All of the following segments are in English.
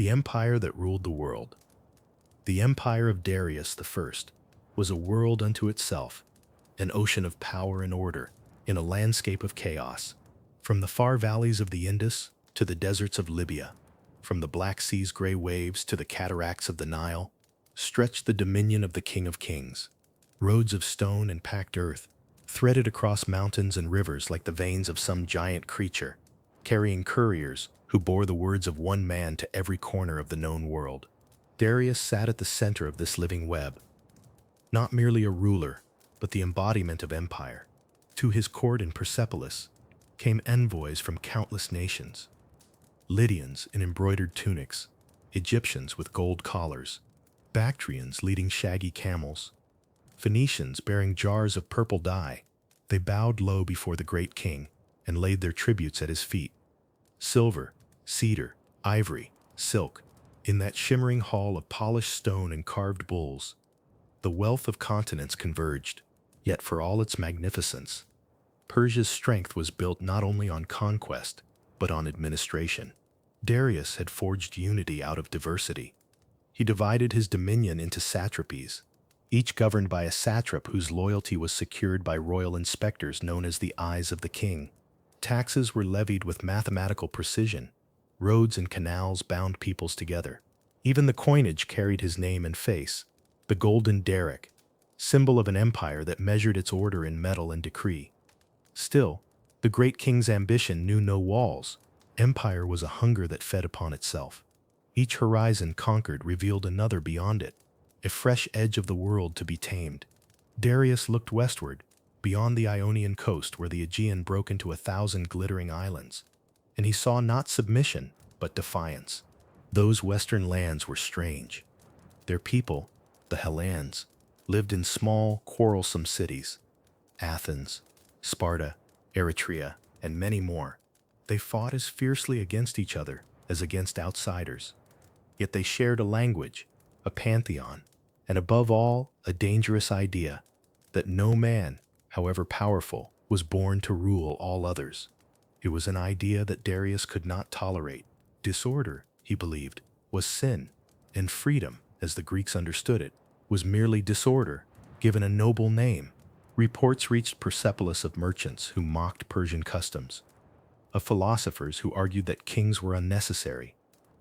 The empire that ruled the world. The empire of Darius I was a world unto itself, an ocean of power and order in a landscape of chaos. From the far valleys of the Indus to the deserts of Libya, from the Black Sea's gray waves to the cataracts of the Nile, stretched the dominion of the King of Kings. Roads of stone and packed earth, threaded across mountains and rivers like the veins of some giant creature, carrying couriers who bore the words of one man to every corner of the known world. Darius sat at the center of this living web, not merely a ruler, but the embodiment of empire. To his court in Persepolis came envoys from countless nations. Lydians in embroidered tunics, Egyptians with gold collars, Bactrians leading shaggy camels, Phoenicians bearing jars of purple dye. They bowed low before the great king and laid their tributes at his feet. Silver, cedar, ivory, silk, in that shimmering hall of polished stone and carved bulls, the wealth of continents converged. Yet for all its magnificence, Persia's strength was built not only on conquest, but on administration. Darius had forged unity out of diversity. He divided his dominion into satrapies, each governed by a satrap whose loyalty was secured by royal inspectors known as the eyes of the king. Taxes were levied with mathematical precision. Roads and canals bound peoples together. Even the coinage carried his name and face, the golden daric, symbol of an empire that measured its order in metal and decree. Still, the great king's ambition knew no walls. Empire was a hunger that fed upon itself. Each horizon conquered revealed another beyond it, a fresh edge of the world to be tamed. Darius looked westward, beyond the Ionian coast where the Aegean broke into 1,000 glittering islands, and he saw not submission, but defiance. Those western lands were strange. Their people, the Hellenes, lived in small, quarrelsome cities. Athens, Sparta, Eretria, and many more. They fought as fiercely against each other as against outsiders. Yet they shared a language, a pantheon, and above all, a dangerous idea that no man, however powerful, was born to rule all others. It was an idea that Darius could not tolerate. Disorder, he believed, was sin, and freedom, as the Greeks understood it, was merely disorder, given a noble name. Reports reached Persepolis of merchants who mocked Persian customs, of philosophers who argued that kings were unnecessary,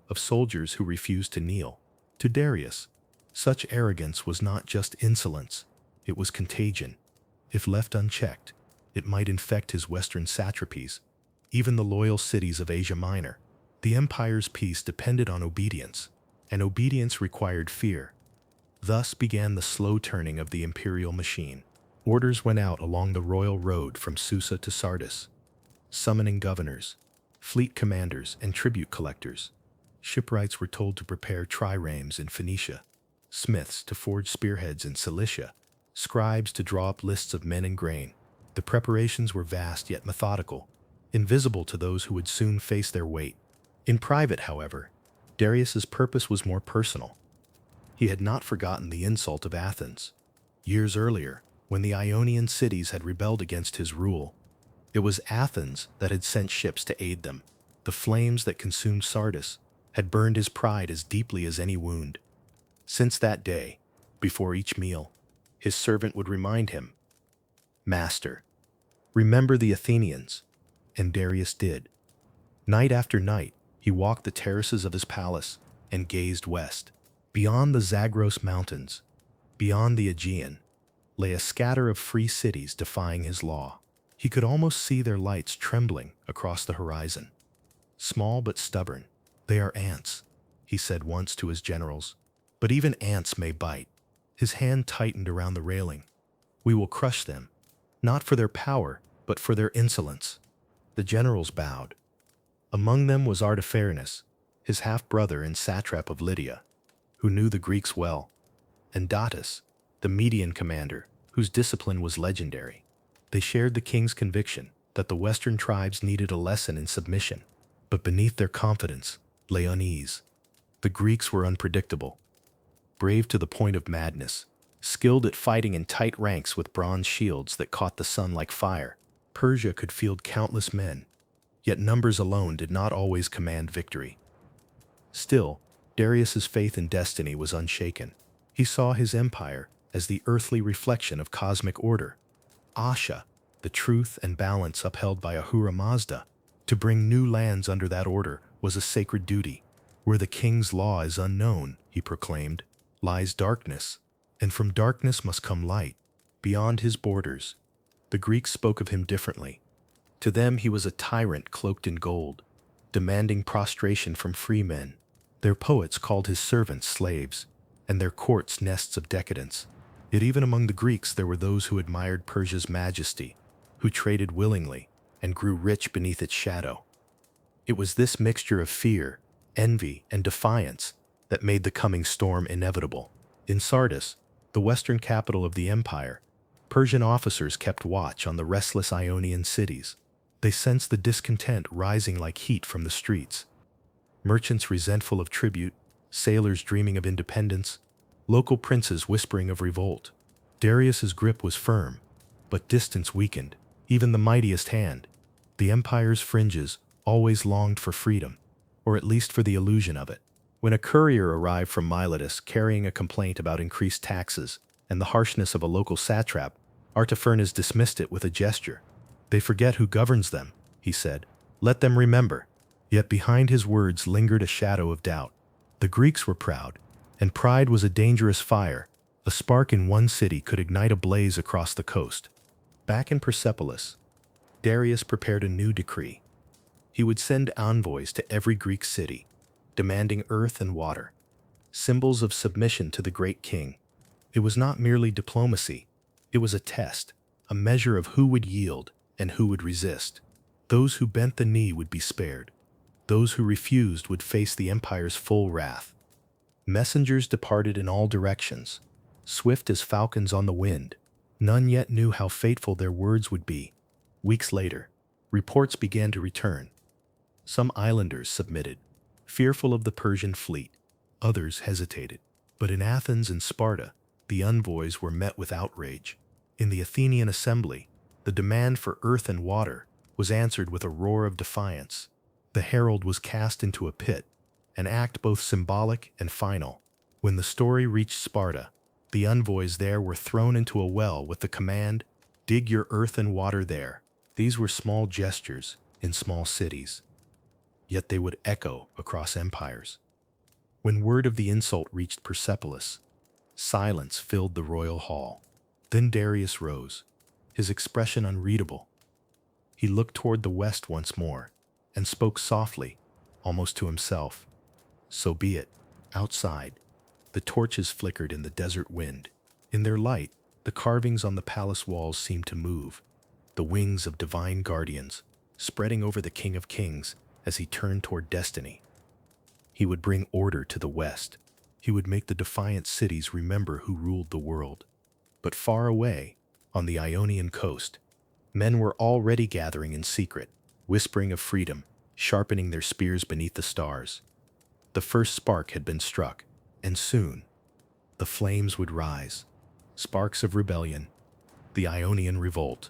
of soldiers who refused to kneel. To Darius, such arrogance was not just insolence, it was contagion. If left unchecked, it might infect his western satrapies, even the loyal cities of Asia Minor. The empire's peace depended on obedience, and obedience required fear. Thus began the slow turning of the imperial machine. Orders went out along the royal road from Susa to Sardis, summoning governors, fleet commanders, and tribute collectors. Shipwrights were told to prepare triremes in Phoenicia, smiths to forge spearheads in Cilicia, scribes to draw up lists of men and grain. The preparations were vast yet methodical, invisible to those who would soon face their weight. In private, however, Darius's purpose was more personal. He had not forgotten the insult of Athens. Years earlier, when the Ionian cities had rebelled against his rule, it was Athens that had sent ships to aid them. The flames that consumed Sardis had burned his pride as deeply as any wound. Since that day, before each meal, his servant would remind him, "Master, remember the Athenians," and Darius did. Night after night, he walked the terraces of his palace and gazed west. Beyond the Zagros Mountains, beyond the Aegean, lay a scatter of free cities defying his law. He could almost see their lights trembling across the horizon. "Small but stubborn, they are ants," he said once to his generals. "But even ants may bite." His hand tightened around the railing. "We will crush them, not for their power, but for their insolence." The generals bowed. Among them was Artaphernes, his half-brother and satrap of Lydia, who knew the Greeks well, and Datis, the Median commander, whose discipline was legendary. They shared the king's conviction that the western tribes needed a lesson in submission, but beneath their confidence lay unease. The Greeks were unpredictable, brave to the point of madness, skilled at fighting in tight ranks with bronze shields that caught the sun like fire. Persia could field countless men, yet numbers alone did not always command victory. Still, Darius's faith in destiny was unshaken. He saw his empire as the earthly reflection of cosmic order. Asha, the truth and balance upheld by Ahura Mazda, to bring new lands under that order was a sacred duty. Where the king's law is unknown, he proclaimed, lies darkness, and from darkness must come light. Beyond his borders, the Greeks spoke of him differently. To them he was a tyrant cloaked in gold, demanding prostration from free men. Their poets called his servants slaves, and their courts nests of decadence. Yet even among the Greeks there were those who admired Persia's majesty, who traded willingly and grew rich beneath its shadow. It was this mixture of fear, envy, and defiance that made the coming storm inevitable. In Sardis, the western capital of the empire, Persian officers kept watch on the restless Ionian cities. They sensed the discontent rising like heat from the streets. Merchants resentful of tribute, sailors dreaming of independence, local princes whispering of revolt. Darius's grip was firm, but distance weakened. Even the mightiest hand, the empire's fringes, always longed for freedom, or at least for the illusion of it. When a courier arrived from Miletus carrying a complaint about increased taxes and the harshness of a local satrap, Artaphernes dismissed it with a gesture. "They forget who governs them," he said. "Let them remember." Yet behind his words lingered a shadow of doubt. The Greeks were proud, and pride was a dangerous fire. A spark in one city could ignite a blaze across the coast. Back in Persepolis, Darius prepared a new decree. He would send envoys to every Greek city, demanding earth and water, symbols of submission to the great king. It was not merely diplomacy, it was a test, a measure of who would yield and who would resist. Those who bent the knee would be spared. Those who refused would face the empire's full wrath. Messengers departed in all directions, swift as falcons on the wind. None yet knew how fateful their words would be. Weeks later, reports began to return. Some islanders submitted, fearful of the Persian fleet. Others hesitated. But in Athens and Sparta, the envoys were met with outrage. In the Athenian assembly, the demand for earth and water was answered with a roar of defiance. The herald was cast into a pit, an act both symbolic and final. When the story reached Sparta, the envoys there were thrown into a well with the command, "Dig your earth and water there." These were small gestures in small cities, yet they would echo across empires. When word of the insult reached Persepolis, silence filled the royal hall. Then Darius rose, his expression unreadable. He looked toward the west once more and spoke softly, almost to himself. "So be it." Outside, the torches flickered in the desert wind. In their light, the carvings on the palace walls seemed to move, the wings of divine guardians, spreading over the King of Kings as he turned toward destiny. He would bring order to the west. He would make the defiant cities remember who ruled the world. But far away, on the Ionian coast, men were already gathering in secret, whispering of freedom, sharpening their spears beneath the stars. The first spark had been struck, and soon the flames would rise. Sparks of rebellion, the Ionian revolt.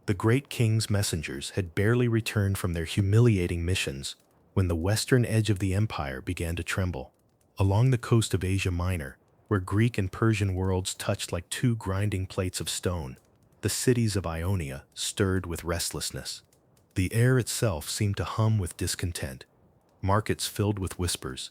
The great king's messengers had barely returned from their humiliating missions when the western edge of the empire began to tremble. Along the coast of Asia Minor, where Greek and Persian worlds touched like two grinding plates of stone, the cities of Ionia stirred with restlessness. The air itself seemed to hum with discontent, markets filled with whispers,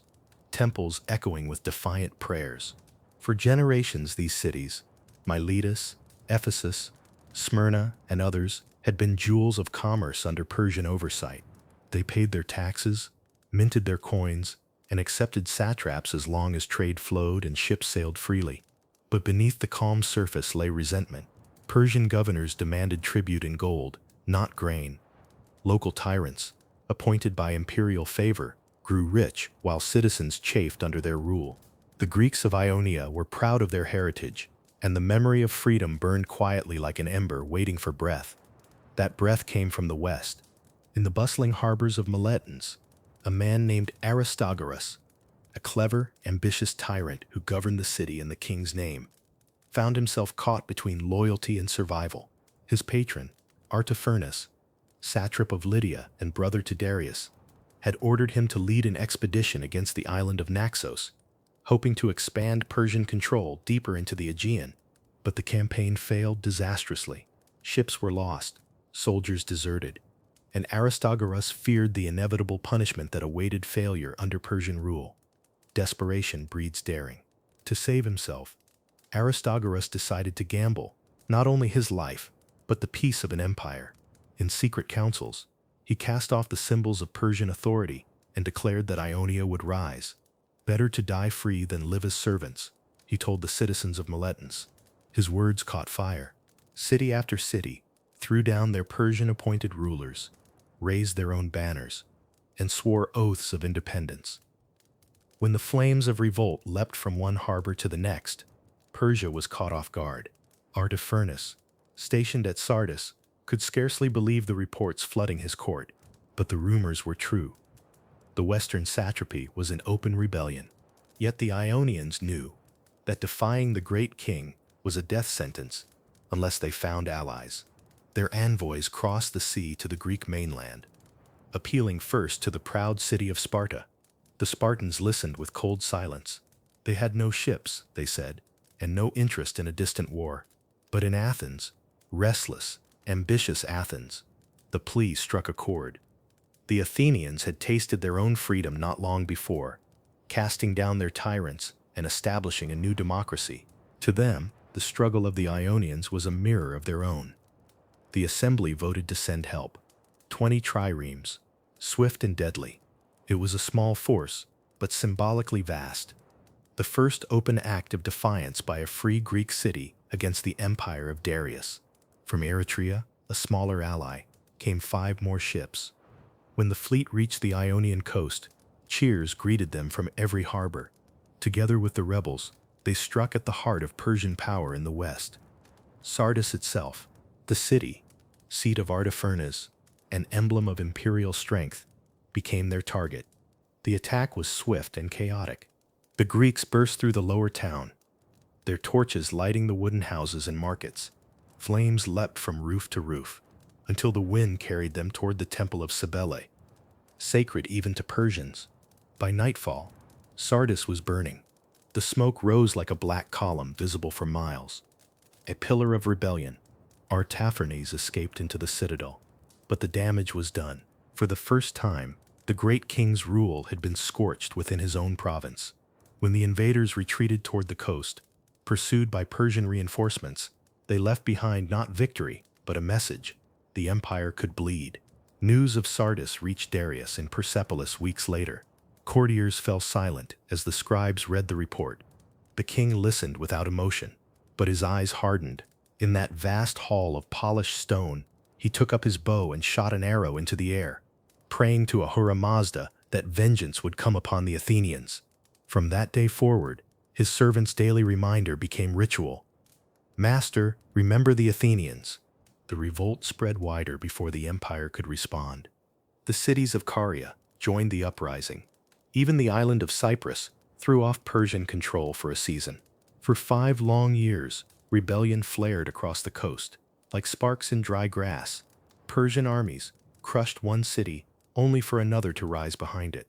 temples echoing with defiant prayers. For generations these cities, Miletus, Ephesus, Smyrna, and others, had been jewels of commerce under Persian oversight. They paid their taxes, minted their coins, and accepted satraps as long as trade flowed and ships sailed freely. But beneath the calm surface lay resentment. Persian governors demanded tribute in gold, not grain. Local tyrants, appointed by imperial favor, grew rich while citizens chafed under their rule. The Greeks of Ionia were proud of their heritage, and the memory of freedom burned quietly like an ember waiting for breath. That breath came from the west. In the bustling harbors of Miletus, a man named Aristogoras, a clever, ambitious tyrant who governed the city in the king's name, found himself caught between loyalty and survival. His patron, Artaphernes, satrap of Lydia and brother to Darius, had ordered him to lead an expedition against the island of Naxos, hoping to expand Persian control deeper into the Aegean. But the campaign failed disastrously. Ships were lost, soldiers deserted, and Aristogoras feared the inevitable punishment that awaited failure under Persian rule. Desperation breeds daring. To save himself, Aristogoras decided to gamble not only his life, but the peace of an empire. In secret councils, he cast off the symbols of Persian authority and declared that Ionia would rise. Better to die free than live as servants, he told the citizens of Miletus. His words caught fire. City after city threw down their Persian-appointed rulers, raised their own banners, and swore oaths of independence. When the flames of revolt leapt from one harbor to the next, Persia was caught off guard. Artaphernes, stationed at Sardis, could scarcely believe the reports flooding his court, but the rumors were true. The western satrapy was in open rebellion. Yet the Ionians knew that defying the great king was a death sentence unless they found allies. Their envoys crossed the sea to the Greek mainland, appealing first to the proud city of Sparta. The Spartans listened with cold silence. They had no ships, they said, and no interest in a distant war. But in Athens, restless, ambitious Athens, the plea struck a chord. The Athenians had tasted their own freedom not long before, casting down their tyrants and establishing a new democracy. To them, the struggle of the Ionians was a mirror of their own. The assembly voted to send help. 20 triremes, swift and deadly. It was a small force, but symbolically vast. The first open act of defiance by a free Greek city against the empire of Darius. From Eretria, a smaller ally, came 5 more ships. When the fleet reached the Ionian coast, cheers greeted them from every harbor. Together with the rebels, they struck at the heart of Persian power in the west. Sardis itself, the city, seat of Artaphernes, an emblem of imperial strength, became their target. The attack was swift and chaotic. The Greeks burst through the lower town, their torches lighting the wooden houses and markets. Flames leapt from roof to roof, until the wind carried them toward the temple of Cybele, sacred even to Persians. By nightfall, Sardis was burning. The smoke rose like a black column visible for miles. A pillar of rebellion. Artaphernes escaped into the citadel, but the damage was done. For the first time, the great king's rule had been scorched within his own province. When the invaders retreated toward the coast, pursued by Persian reinforcements, they left behind not victory, but a message. The empire could bleed. News of Sardis reached Darius in Persepolis weeks later. Courtiers fell silent as the scribes read the report. The king listened without emotion, but his eyes hardened. In that vast hall of polished stone, he took up his bow and shot an arrow into the air, praying to Ahura Mazda that vengeance would come upon the Athenians. From that day forward, his servant's daily reminder became ritual. Master, remember the Athenians. The revolt spread wider before the empire could respond. The cities of Caria joined the uprising. Even the island of Cyprus threw off Persian control for a season. For 5 long years, rebellion flared across the coast, like sparks in dry grass. Persian armies crushed one city only for another to rise behind it.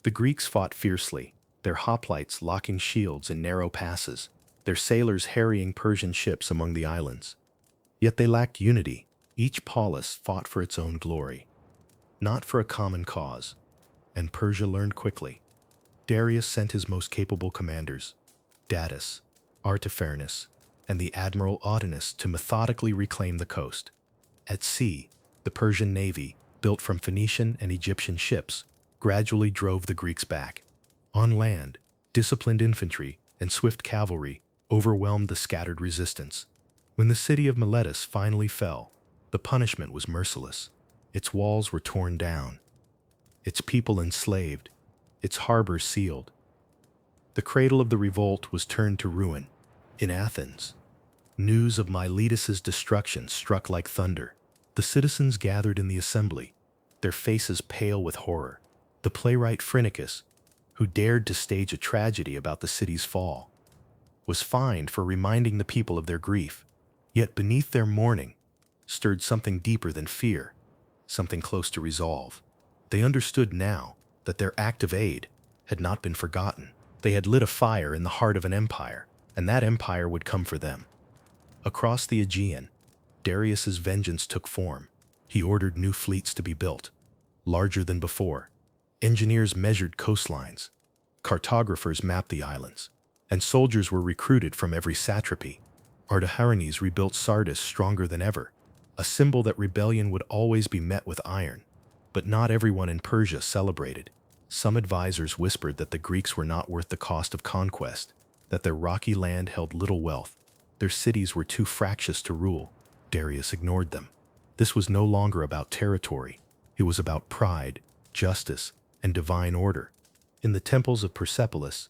The Greeks fought fiercely, their hoplites locking shields in narrow passes, their sailors harrying Persian ships among the islands. Yet they lacked unity. Each polis fought for its own glory, not for a common cause. And Persia learned quickly. Darius sent his most capable commanders, Datis, Artaphernes, and the admiral Autonus, to methodically reclaim the coast. At sea, the Persian navy, built from Phoenician and Egyptian ships, gradually drove the Greeks back. On land, disciplined infantry and swift cavalry overwhelmed the scattered resistance. When the city of Miletus finally fell, the punishment was merciless. Its walls were torn down, its people enslaved, its harbors sealed. The cradle of the revolt was turned to ruin. In Athens, news of Miletus's destruction struck like thunder. The citizens gathered in the assembly, their faces pale with horror. The playwright Phrynichus, who dared to stage a tragedy about the city's fall, was fined for reminding the people of their grief. Yet beneath their mourning stirred something deeper than fear, something close to resolve. They understood now that their act of aid had not been forgotten. They had lit a fire in the heart of an empire, and that empire would come for them. Across the Aegean, Darius's vengeance took form. He ordered new fleets to be built, larger than before. Engineers measured coastlines, cartographers mapped the islands, and soldiers were recruited from every satrapy. Artaxerxes rebuilt Sardis stronger than ever, a symbol that rebellion would always be met with iron. But not everyone in Persia celebrated. Some advisors whispered that the Greeks were not worth the cost of conquest, that their rocky land held little wealth. Their cities were too fractious to rule. Darius ignored them. This was no longer about territory. It was about pride, justice, and divine order. In the temples of Persepolis,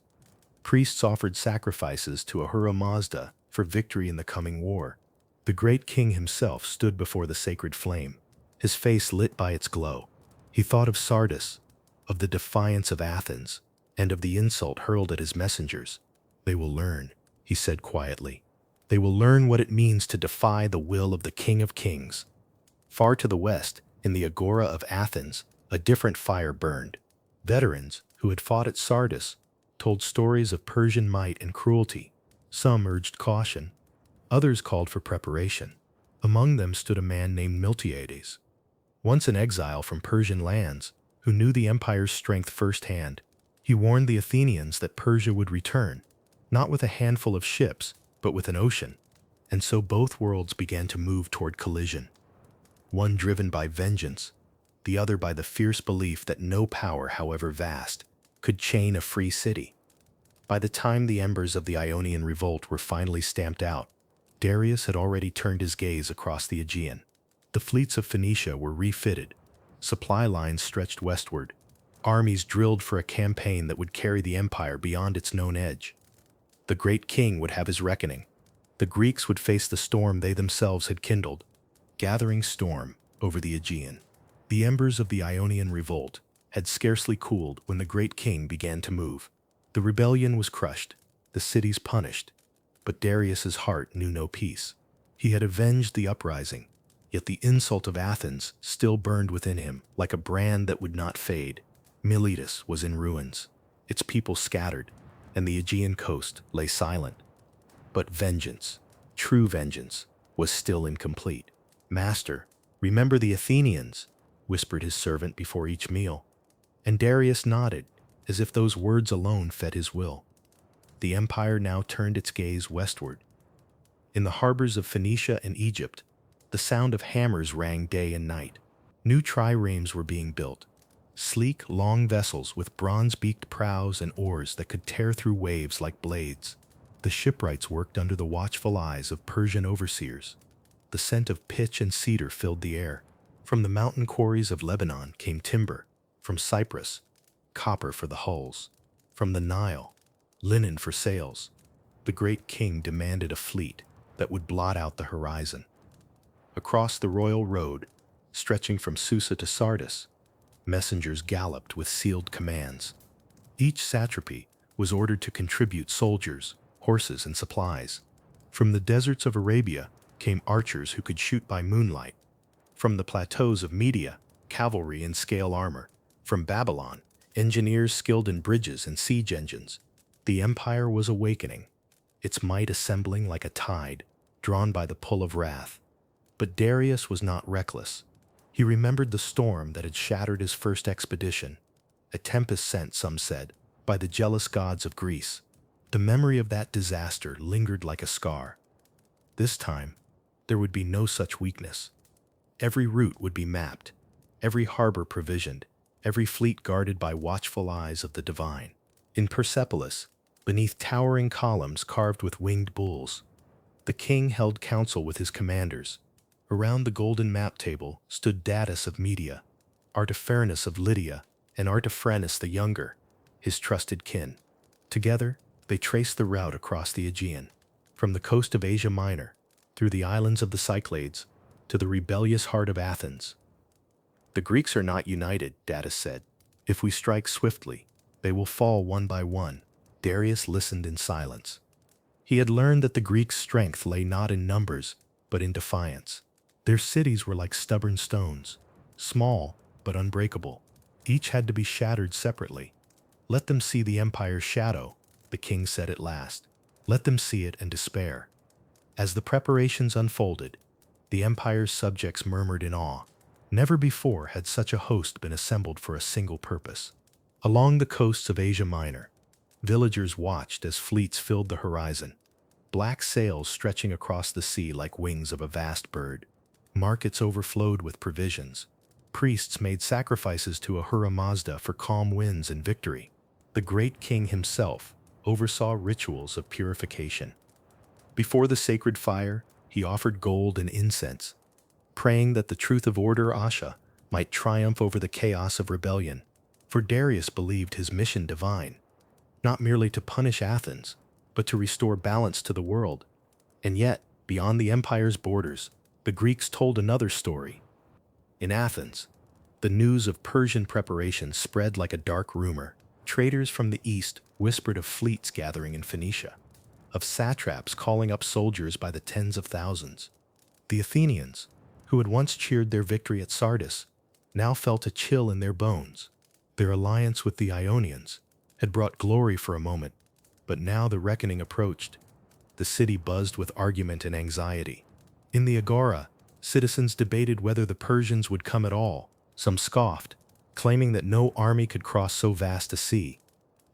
priests offered sacrifices to Ahura Mazda for victory in the coming war. The great king himself stood before the sacred flame, his face lit by its glow. He thought of Sardis, of the defiance of Athens, and of the insult hurled at his messengers. They will learn, he said quietly. They will learn what it means to defy the will of the King of Kings. Far to the west, in the Agora of Athens, a different fire burned. Veterans who had fought at Sardis told stories of Persian might and cruelty. Some urged caution, others called for preparation. Among them stood a man named Miltiades, once an exile from Persian lands, who knew the empire's strength firsthand. He warned the Athenians that Persia would return, not with a handful of ships, but with an ocean. And so both worlds began to move toward collision, one driven by vengeance, the other by the fierce belief that no power, however vast, could chain a free city. By the time the embers of the Ionian revolt were finally stamped out, Darius had already turned his gaze across the Aegean. The fleets of Phoenicia were refitted, supply lines stretched westward, armies drilled for a campaign that would carry the empire beyond its known edge. The great king would have his reckoning. The Greeks would face the storm they themselves had kindled, gathering storm over the Aegean. The embers of the Ionian revolt had scarcely cooled when the great king began to move. The rebellion was crushed, the cities punished, but Darius's heart knew no peace. He had avenged the uprising, yet the insult of Athens still burned within him like a brand that would not fade. Miletus was in ruins, its people scattered, and the Aegean coast lay silent. But vengeance, true vengeance, was still incomplete. "Master, remember the Athenians," whispered his servant before each meal. And Darius nodded, as if those words alone fed his will. The empire now turned its gaze westward. In the harbors of Phoenicia and Egypt, the sound of hammers rang day and night. New triremes were being built, sleek, long vessels with bronze-beaked prows and oars that could tear through waves like blades. The shipwrights worked under the watchful eyes of Persian overseers. The scent of pitch and cedar filled the air. From the mountain quarries of Lebanon came timber, from Cyprus, copper for the hulls, from the Nile, linen for sails. The great king demanded a fleet that would blot out the horizon. Across the royal road, stretching from Susa to Sardis, messengers galloped with sealed commands. Each satrapy was ordered to contribute soldiers, horses, and supplies. From the deserts of Arabia came archers who could shoot by moonlight. From the plateaus of Media, cavalry in scale armor. From Babylon, engineers skilled in bridges and siege engines. The empire was awakening, its might assembling like a tide, drawn by the pull of wrath. But Darius was not reckless. He remembered the storm that had shattered his first expedition, a tempest sent, some said, by the jealous gods of Greece. The memory of that disaster lingered like a scar. This time, there would be no such weakness. Every route would be mapped, every harbor provisioned, every fleet guarded by watchful eyes of the divine. In Persepolis, beneath towering columns carved with winged bulls, the king held council with his commanders. Around the golden map table stood Datis of Media, Artaphernes of Lydia, and Artaphernes the Younger, his trusted kin. Together, they traced the route across the Aegean, from the coast of Asia Minor, through the islands of the Cyclades, to the rebellious heart of Athens. "The Greeks are not united," Datis said. "If we strike swiftly, they will fall one by one." Darius listened in silence. He had learned that the Greeks' strength lay not in numbers, but in defiance. Their cities were like stubborn stones, small but unbreakable, Each had to be shattered separately. "Let them see the empire's shadow," the king said at last. "Let them see it and despair." As the preparations unfolded, the empire's subjects murmured in awe. Never before had such a host been assembled for a single purpose. Along the coasts of Asia Minor, villagers watched as fleets filled the horizon, black sails stretching across the sea like wings of a vast bird. Markets overflowed with provisions. Priests made sacrifices to Ahura Mazda for calm winds and victory. The great king himself oversaw rituals of purification. Before the sacred fire, he offered gold and incense, praying that the truth of order Asha might triumph over the chaos of rebellion. For Darius believed his mission divine, not merely to punish Athens, but to restore balance to the world. And yet, beyond the empire's borders, the Greeks told another story. In Athens, the news of Persian preparations spread like a dark rumor. Traders from the east whispered of fleets gathering in Phoenicia, of satraps calling up soldiers by the tens of thousands. The Athenians, who had once cheered their victory at Sardis, now felt a chill in their bones. Their alliance with the Ionians had brought glory for a moment, but now the reckoning approached. The city buzzed with argument and anxiety. In the agora, citizens debated whether the Persians would come at all. Some scoffed, claiming that no army could cross so vast a sea.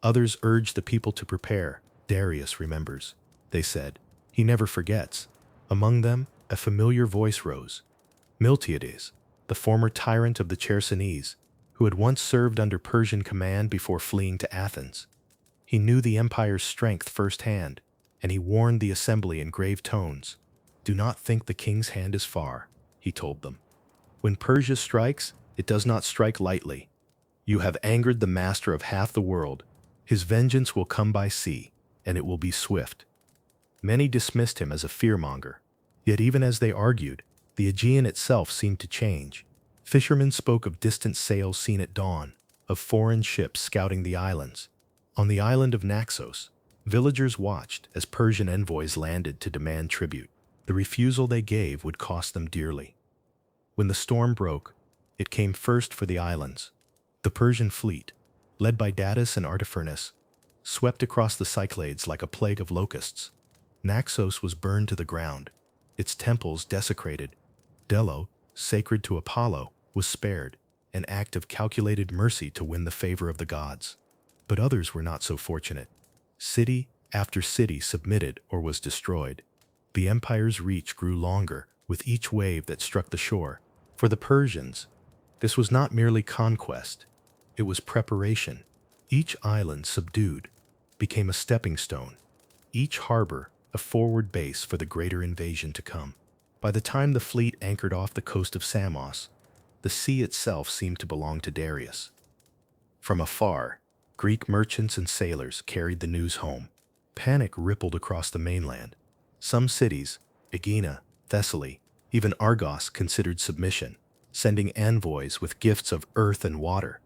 Others urged the people to prepare. "Darius remembers," they said. "He never forgets." Among them, a familiar voice rose. Miltiades, the former tyrant of the Chersonese, who had once served under Persian command before fleeing to Athens. He knew the empire's strength firsthand, and he warned the assembly in grave tones. "Do not think the king's hand is far," he told them. "When Persia strikes, it does not strike lightly. You have angered the master of half the world. His vengeance will come by sea, and it will be swift." Many dismissed him as a fearmonger. Yet even as they argued, the Aegean itself seemed to change. Fishermen spoke of distant sails seen at dawn, of foreign ships scouting the islands. On the island of Naxos, villagers watched as Persian envoys landed to demand tribute. The refusal they gave would cost them dearly. When the storm broke, it came first for the islands. The Persian fleet, led by Datis and Artaphernes, swept across the Cyclades like a plague of locusts. Naxos was burned to the ground, its temples desecrated. Delo, sacred to Apollo, was spared, an act of calculated mercy to win the favor of the gods. But others were not so fortunate. City after city submitted or was destroyed. The empire's reach grew longer with each wave that struck the shore. For the Persians, this was not merely conquest, it was preparation. Each island subdued became a stepping stone, each harbor a forward base for the greater invasion to come. By the time the fleet anchored off the coast of Samos, the sea itself seemed to belong to Darius. From afar, Greek merchants and sailors carried the news home. Panic rippled across the mainland. Some cities, Aegina, Thessaly, even Argos, considered submission, sending envoys with gifts of earth and water.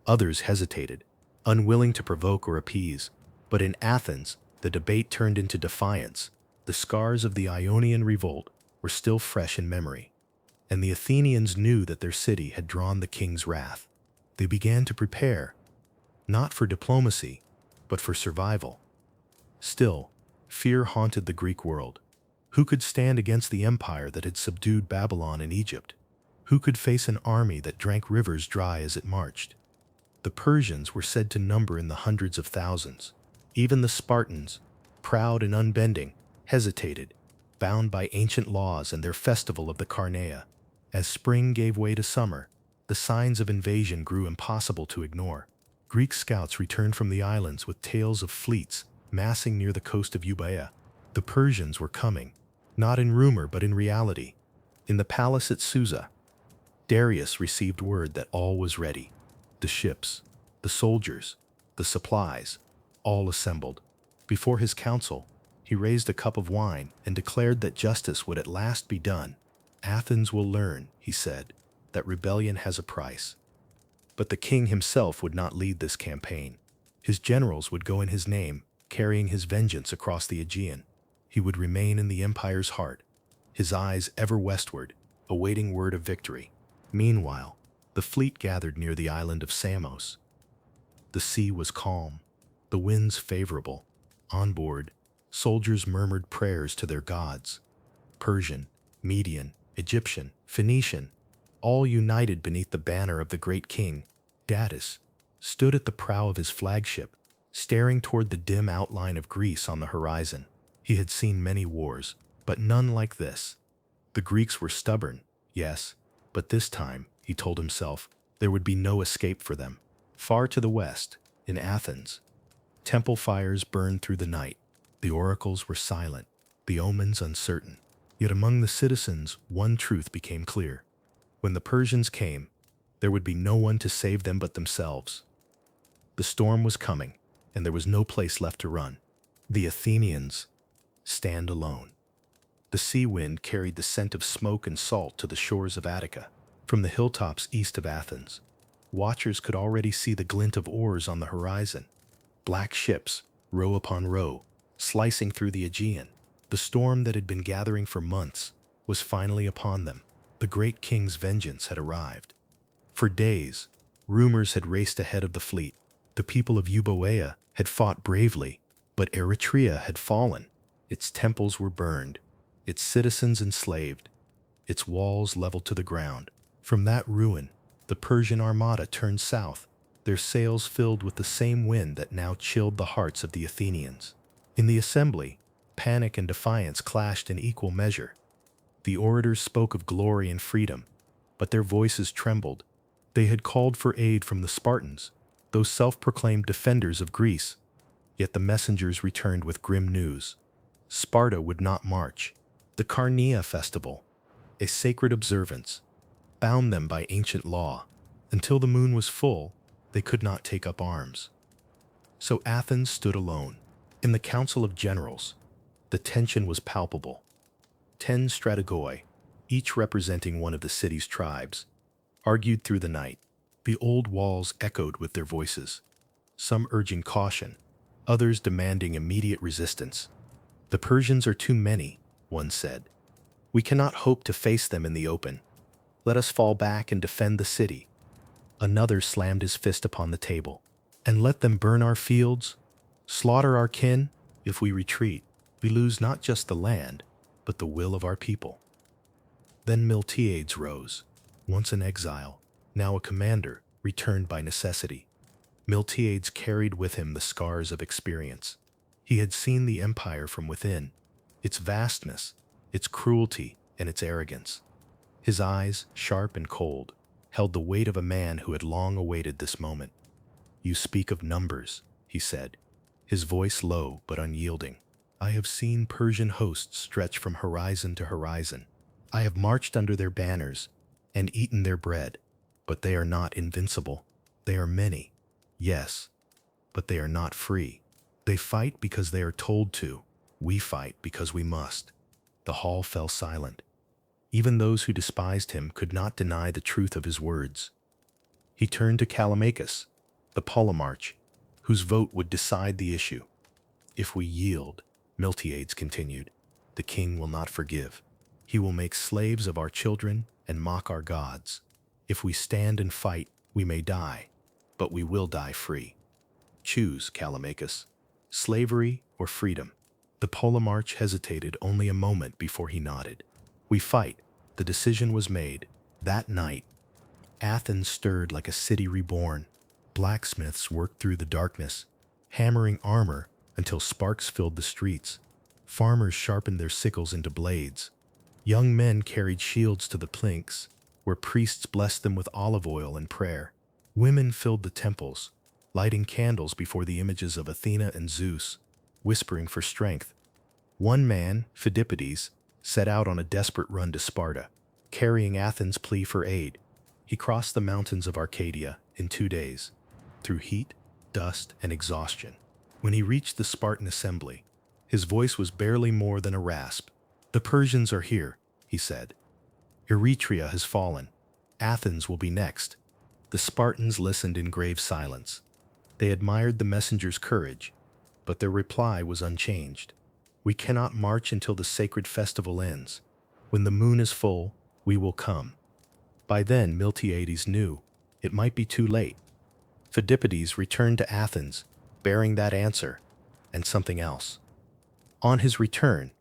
Others hesitated, unwilling to provoke or appease. But in Athens, the debate turned into defiance. The scars of the Ionian revolt were still fresh in memory, and the Athenians knew that their city had drawn the king's wrath. They began to prepare, not for diplomacy, but for survival. Still, fear haunted the Greek world. Who could stand against the empire that had subdued Babylon and Egypt? Who could face an army that drank rivers dry as it marched? The Persians were said to number in the hundreds of thousands. Even the Spartans, proud and unbending, hesitated, bound by ancient laws and their festival of the Carnea. As spring gave way to summer, the signs of invasion grew impossible to ignore. Greek scouts returned from the islands with tales of fleets massing near the coast of Euboea. The Persians were coming, not in rumor but in reality. In the palace at Susa, Darius received word that all was ready. The ships, the soldiers, the supplies, all assembled. Before his council, he raised a cup of wine and declared that justice would at last be done. "Athens will learn," he said, "that rebellion has a price." But the king himself would not lead this campaign. His generals would go in his name, carrying his vengeance across the Aegean. He would remain in the empire's heart, his eyes ever westward, awaiting word of victory. Meanwhile, The fleet gathered near the island of Samos. The sea was calm, the winds favorable. On board, soldiers murmured prayers to their gods. Persian, Median, Egyptian, Phoenician, all united beneath the banner of the great king. Datis stood at the prow of his flagship, staring toward the dim outline of Greece on the horizon. He had seen many wars, but none like this. The Greeks were stubborn, yes, but this time, he told himself, there would be no escape for them. Far to the west, in Athens, temple fires burned through the night. The oracles were silent, the omens uncertain. Yet among the citizens, one truth became clear. When the Persians came, there would be no one to save them but themselves. The storm was coming, and there was no place left to run. The Athenians stand alone. The sea wind carried the scent of smoke and salt to the shores of Attica. From the hilltops east of Athens, watchers could already see the glint of oars on the horizon. Black ships, row upon row, slicing through the Aegean. The storm that had been gathering for months was finally upon them. The great king's vengeance had arrived. For days, rumors had raced ahead of the fleet. The people of Euboea had fought bravely, but Eretria had fallen. Its temples were burned, its citizens enslaved, its walls leveled to the ground. From that ruin, the Persian armada turned south, their sails filled with the same wind that now chilled the hearts of the Athenians. In the assembly, panic and defiance clashed in equal measure. The orators spoke of glory and freedom, but their voices trembled. They had called for aid from the Spartans, those self-proclaimed defenders of Greece. Yet the messengers returned with grim news. Sparta would not march. The Carnea festival, a sacred observance, bound them by ancient law. Until the moon was full, they could not take up arms. So Athens stood alone. In the Council of Generals, the tension was palpable. 10 strategoi, each representing one of the city's tribes, argued through the night. The old walls echoed with their voices, some urging caution, others demanding immediate resistance. The Persians are too many, one said. We cannot hope to face them in the open. Let us fall back and defend the city. Another slammed his fist upon the table. And let them burn our fields, slaughter our kin. If we retreat, we lose not just the land, but the will of our people. Then Miltiades rose, once an exile, now a commander, returned by necessity. Miltiades carried with him the scars of experience. He had seen the empire from within, its vastness, its cruelty, and its arrogance. His eyes, sharp and cold, held the weight of a man who had long awaited this moment. You speak of numbers, he said, his voice low but unyielding. I have seen Persian hosts stretch from horizon to horizon. I have marched under their banners and eaten their bread, but they are not invincible. They are many, yes, but they are not free. They fight because they are told to. We fight because we must. The hall fell silent. Even those who despised him could not deny the truth of his words. He turned to Callimachus, the polemarch, whose vote would decide the issue. If we yield, Miltiades continued, the king will not forgive. He will make slaves of our children and mock our gods. If we stand and fight, we may die, but we will die free. Choose, Callimachus, slavery or freedom. The polemarch hesitated only a moment before he nodded. We fight. The decision was made. That night, Athens stirred like a city reborn. Blacksmiths worked through the darkness, hammering armor until sparks filled the streets. Farmers sharpened their sickles into blades. Young men carried shields to the plinks, where priests blessed them with olive oil and prayer. Women filled the temples, lighting candles before the images of Athena and Zeus, whispering for strength. One man, Phidippides, set out on a desperate run to Sparta, carrying Athens' plea for aid. He crossed the mountains of Arcadia in 2 days, through heat, dust, and exhaustion. When he reached the Spartan assembly, his voice was barely more than a rasp. The Persians are here, he said. Eretria has fallen. Athens will be next. The Spartans listened in grave silence. They admired the messenger's courage, but their reply was unchanged. We cannot march until the sacred festival ends. When the moon is full, we will come. By then, Miltiades knew It might be too late. Phidippides returned to Athens, bearing that answer, and something else. On his return,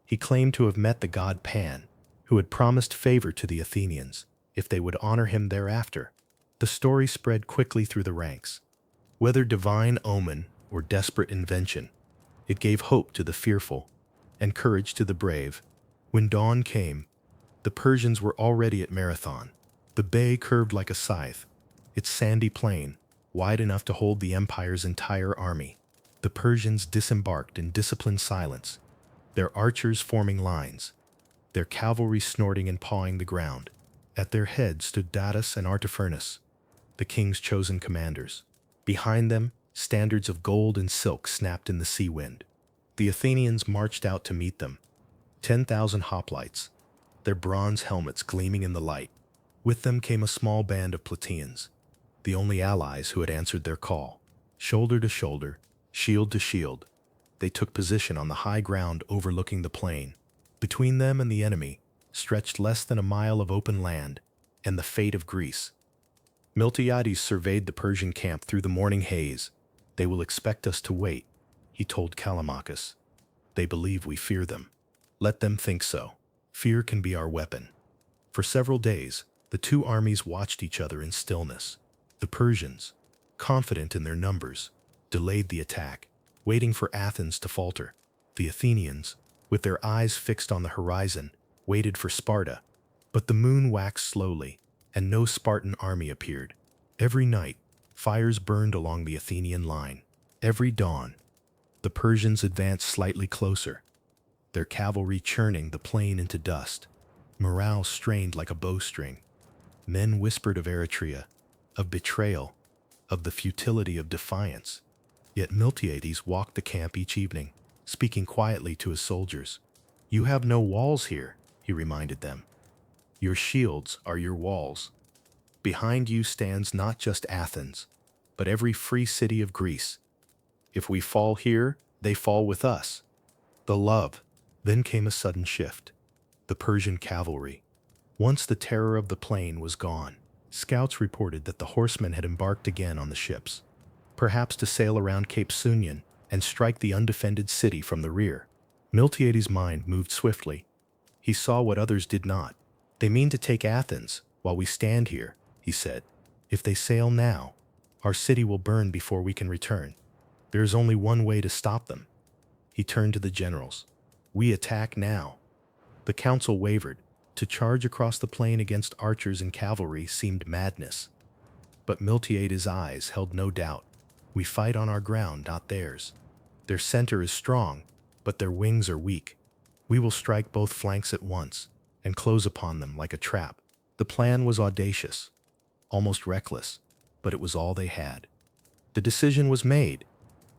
he claimed to have met the god Pan, who had promised favor to the Athenians if they would honor him thereafter. The story spread quickly through the ranks. Whether divine omen or desperate invention, it gave hope to the fearful and courage to the brave. When dawn came, the Persians were already at Marathon. The bay curved like a scythe, its sandy plain wide enough to hold the empire's entire army. The Persians disembarked in disciplined silence, their archers forming lines, their cavalry snorting and pawing the ground. At their head stood Datis and Artaphernes, the king's chosen commanders. Behind them, standards of gold and silk snapped in the sea wind. The Athenians marched out to meet them, 10,000 hoplites, their bronze helmets gleaming in the light. With them came a small band of Plataeans, the only allies who had answered their call. Shoulder to shoulder, shield to shield, they took position on the high ground overlooking the plain. Between them and the enemy stretched less than a mile of open land and the fate of Greece. Miltiades surveyed the Persian camp through the morning haze. "They will expect us to wait," he told Callimachus. "They believe we fear them. Let them think so. Fear can be our weapon." For several days, the two armies watched each other in stillness. The Persians, confident in their numbers, delayed the attack, waiting for Athens to falter. The Athenians, with their eyes fixed on the horizon, waited for Sparta. But the moon waxed slowly, and no Spartan army appeared. Every night, fires burned along the Athenian line. Every dawn, the Persians advanced slightly closer, their cavalry churning the plain into dust. Morale strained like a bowstring. Men whispered of Eretria, of betrayal, of the futility of defiance. Yet Miltiades walked the camp each evening, speaking quietly to his soldiers. "You have no walls here," he reminded them. "Your shields are your walls. Behind you stands not just Athens, but every free city of Greece. If we fall here, they fall with us." The love. Then came a sudden shift. The Persian cavalry. Once the terror of the plain was gone, scouts reported that the horsemen had embarked again on the ships, perhaps to sail around Cape Sunion and strike the undefended city from the rear. Miltiades' mind moved swiftly. He saw what others did not. "They mean to take Athens while we stand here," he said. "If they sail now, our city will burn before we can return. There is only one way to stop them." He turned to the generals. "We attack now." The council wavered. To charge across the plain against archers and cavalry seemed madness. But Miltiades' eyes held no doubt. "We fight on our ground, not theirs. Their center is strong, but their wings are weak. We will strike both flanks at once and close upon them like a trap." The plan was audacious, almost reckless, but it was all they had. The decision was made.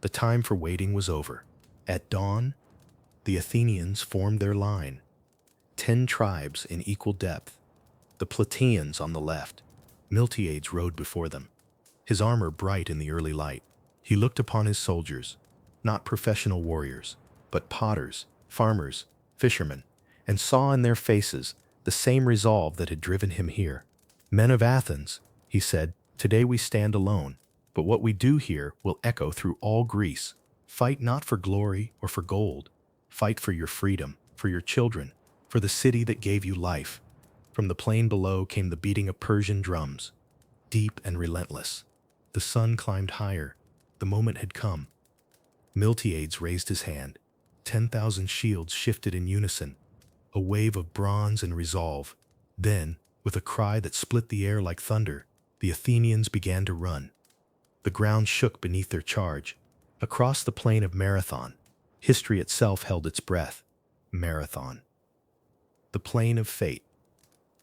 The time for waiting was over. At dawn, the Athenians formed their line, 10 tribes in equal depth, the Plataeans on the left. Miltiades rode before them, his armor bright in the early light. He looked upon his soldiers, not professional warriors, but potters, farmers, fishermen, and saw in their faces the same resolve that had driven him here. "Men of Athens," he said, "today we stand alone, but what we do here will echo through all Greece. Fight not for glory or for gold. Fight for your freedom, for your children, for the city that gave you life." From the plain below came the beating of Persian drums, deep and relentless. The sun climbed higher. The moment had come. Miltiades raised his hand. 10,000 shields shifted in unison, a wave of bronze and resolve. Then, with a cry that split the air like thunder, the Athenians began to run. The ground shook beneath their charge. Across the plain of Marathon, history itself held its breath. Marathon. The plain of fate.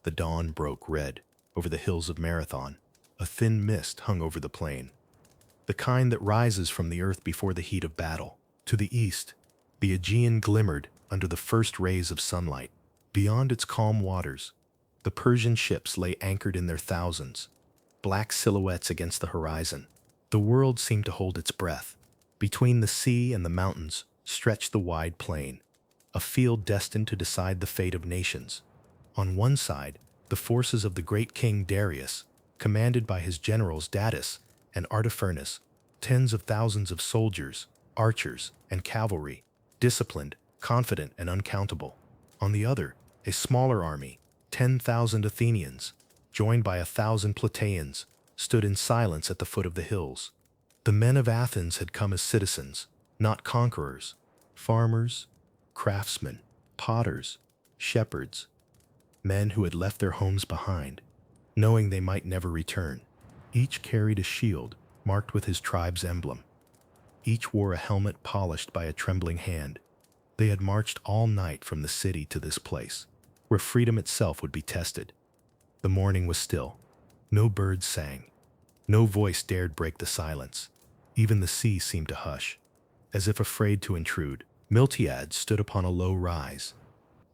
The dawn broke red over the hills of Marathon. A thin mist hung over the plain, the kind that rises from the earth before the heat of battle. To the east, the Aegean glimmered under the first rays of sunlight. Beyond its calm waters, the Persian ships lay anchored in their thousands, black silhouettes against the horizon. The world seemed to hold its breath. Between the sea and the mountains stretched the wide plain, a field destined to decide the fate of nations. On one side, the forces of the great king Darius, commanded by his generals Datis and Artaphernes, tens of thousands of soldiers, archers, and cavalry, disciplined, confident, and uncountable. On the other, a smaller army, 10,000 Athenians, joined by 1,000 Plataeans, stood in silence at the foot of the hills. The men of Athens had come as citizens, not conquerors, farmers, craftsmen, potters, shepherds, men who had left their homes behind, knowing they might never return. Each carried a shield marked with his tribe's emblem. Each wore a helmet polished by a trembling hand. They had marched all night from the city to this place, where freedom itself would be tested. The morning was still. No birds sang. No voice dared break the silence. Even the sea seemed to hush. As if afraid to intrude, Miltiades stood upon a low rise,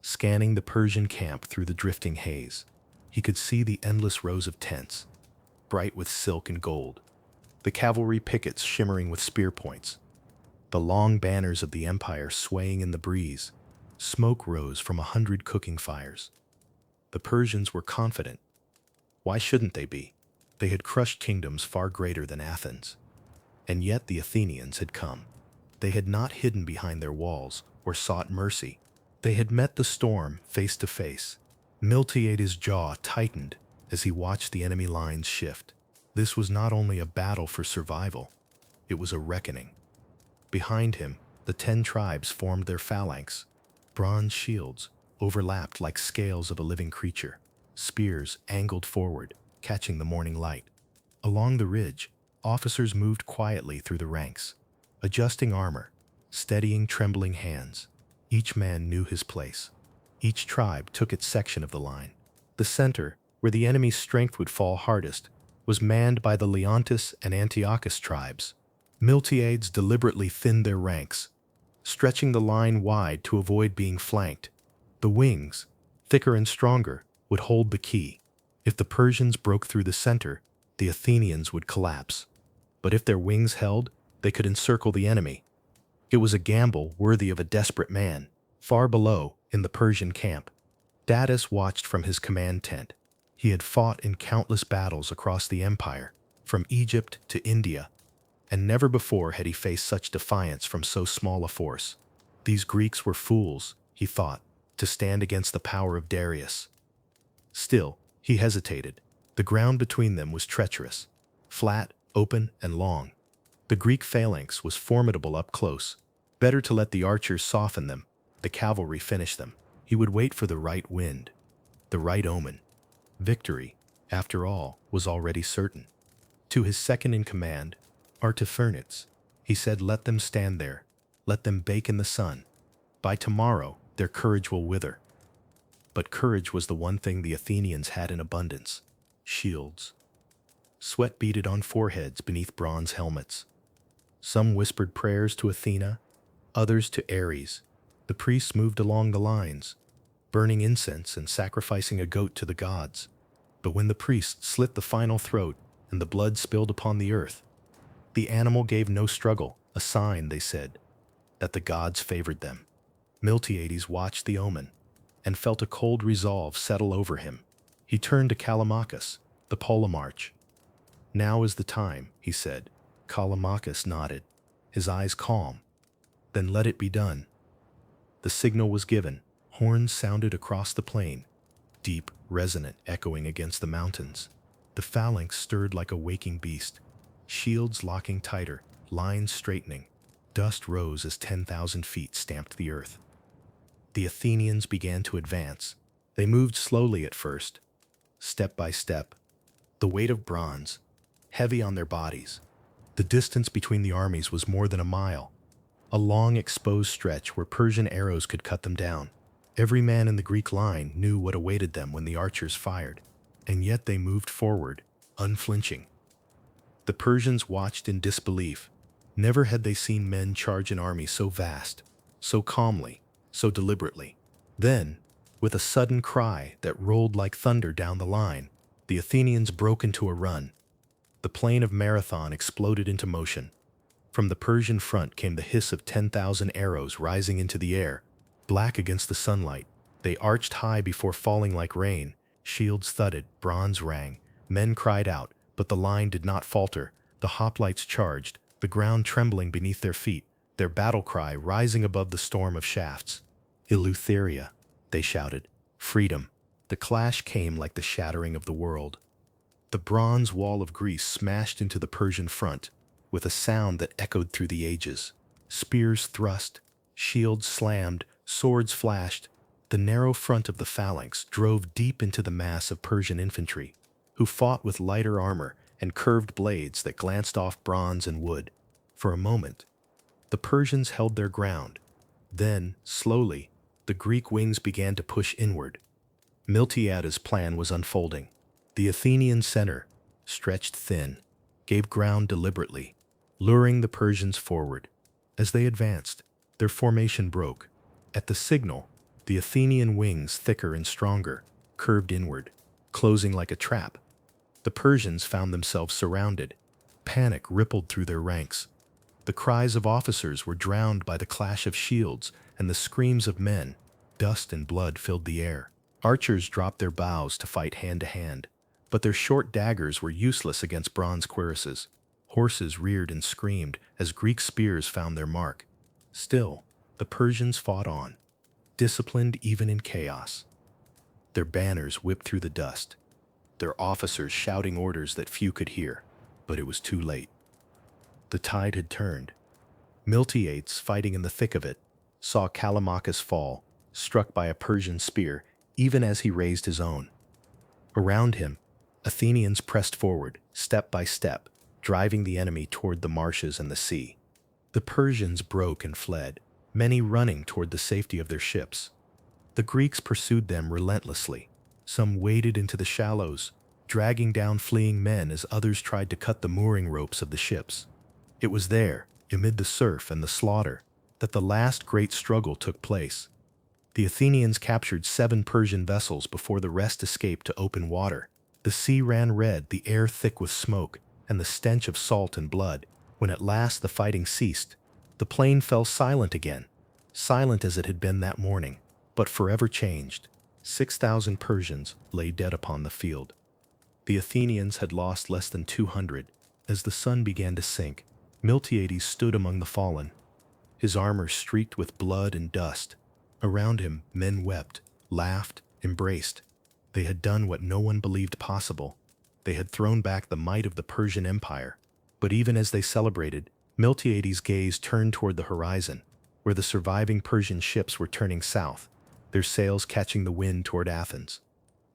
scanning the Persian camp through the drifting haze. He could see the endless rows of tents, bright with silk and gold, the cavalry pickets shimmering with spear points, the long banners of the empire swaying in the breeze. Smoke rose from 100 cooking fires. The Persians were confident. Why shouldn't they be? They had crushed kingdoms far greater than Athens. And yet the Athenians had come. They had not hidden behind their walls or sought mercy. They had met the storm face to face. Miltiades' jaw tightened as he watched the enemy lines shift. This was not only a battle for survival, it was a reckoning. Behind him, the 10 tribes formed their phalanx. Bronze shields overlapped like scales of a living creature. Spears angled forward, catching the morning light. Along the ridge, officers moved quietly through the ranks, adjusting armor, steadying trembling hands. Each man knew his place. Each tribe took its section of the line. The center, where the enemy's strength would fall hardest, was manned by the Leontis and Antiochus tribes. Miltiades deliberately thinned their ranks, stretching the line wide to avoid being flanked. The wings, thicker and stronger, would hold the key. If the Persians broke through the center, the Athenians would collapse. But if their wings held, they could encircle the enemy. It was a gamble worthy of a desperate man. Far below, in the Persian camp, Datis watched from his command tent. He had fought in countless battles across the empire, from Egypt to India, and never before had he faced such defiance from so small a force. These Greeks were fools, he thought, to stand against the power of Darius. Still, he hesitated. The ground between them was treacherous, flat, open, and long. The Greek phalanx was formidable up close. Better to let the archers soften them, the cavalry finish them. He would wait for the right wind, the right omen. Victory, after all, was already certain. To his second in command, Artaphernes, he said, "Let them stand there. Let them bake in the sun. By tomorrow, their courage will wither." But courage was the one thing the Athenians had in abundance. Shields. Sweat beaded on foreheads beneath bronze helmets. Some whispered prayers to Athena, others to Ares. The priests moved along the lines, burning incense and sacrificing a goat to the gods. But when the priest slit the final throat and the blood spilled upon the earth, the animal gave no struggle, a sign, they said, that the gods favored them. Miltiades watched the omen and felt a cold resolve settle over him. He turned to Callimachus, the polemarch. "Now is the time," he said. Callimachus nodded, his eyes calm. "Then let it be done." The signal was given. Horns sounded across the plain, deep, resonant, echoing against the mountains. The phalanx stirred like a waking beast, shields locking tighter, lines straightening. Dust rose as 10,000 feet stamped the earth. The Athenians began to advance. They moved slowly at first, step by step, the weight of bronze, heavy on their bodies. The distance between the armies was more than a mile, a long exposed stretch where Persian arrows could cut them down. Every man in the Greek line knew what awaited them when the archers fired, and yet they moved forward, unflinching. The Persians watched in disbelief. Never had they seen men charge an army so vast, so calmly, so deliberately. Then, with a sudden cry that rolled like thunder down the line, the Athenians broke into a run. The plain of Marathon exploded into motion. From the Persian front came the hiss of 10,000 arrows rising into the air, black against the sunlight. They arched high before falling like rain. Shields thudded, bronze rang, Men cried out, but the line did not falter. The hoplites charged, the ground trembling beneath their feet, their battle cry rising above the storm of shafts. Eleutheria, they shouted. Freedom. The clash came like the shattering of the world. The bronze wall of Greece smashed into the Persian front, with a sound that echoed through the ages. Spears thrust, shields slammed, swords flashed. The narrow front of the phalanx drove deep into the mass of Persian infantry, who fought with lighter armor and curved blades that glanced off bronze and wood. For a moment, the Persians held their ground. Then, slowly, the Greek wings began to push inward. Miltiada's plan was unfolding. The Athenian center, stretched thin, gave ground deliberately, luring the Persians forward. As they advanced, their formation broke. At the signal, the Athenian wings, thicker and stronger, curved inward, closing like a trap. The Persians found themselves surrounded. Panic rippled through their ranks. The cries of officers were drowned by the clash of shields and the screams of men. Dust and blood filled the air. Archers dropped their bows to fight hand to hand, but their short daggers were useless against bronze cuirasses. Horses reared and screamed as Greek spears found their mark. Still, the Persians fought on, disciplined even in chaos. Their banners whipped through the dust, their officers shouting orders that few could hear, but it was too late. The tide had turned. Miltiades, fighting in the thick of it, saw Callimachus fall, struck by a Persian spear, even as he raised his own. Around him, Athenians pressed forward, step by step, driving the enemy toward the marshes and the sea. The Persians broke and fled, many running toward the safety of their ships. The Greeks pursued them relentlessly. Some waded into the shallows, dragging down fleeing men as others tried to cut the mooring ropes of the ships. It was there, amid the surf and the slaughter, that the last great struggle took place. The Athenians captured 7 Persian vessels before the rest escaped to open water. The sea ran red, the air thick with smoke, and the stench of salt and blood. When at last the fighting ceased, the plain fell silent again, silent as it had been that morning, but forever changed. 6,000 Persians lay dead upon the field. The Athenians had lost less than 200. As the sun began to sink, Miltiades stood among the fallen, his armor streaked with blood and dust. Around him, men wept, laughed, embraced. They had done what no one believed possible. They had thrown back the might of the Persian Empire. But even as they celebrated, Miltiades' gaze turned toward the horizon, where the surviving Persian ships were turning south, their sails catching the wind toward Athens.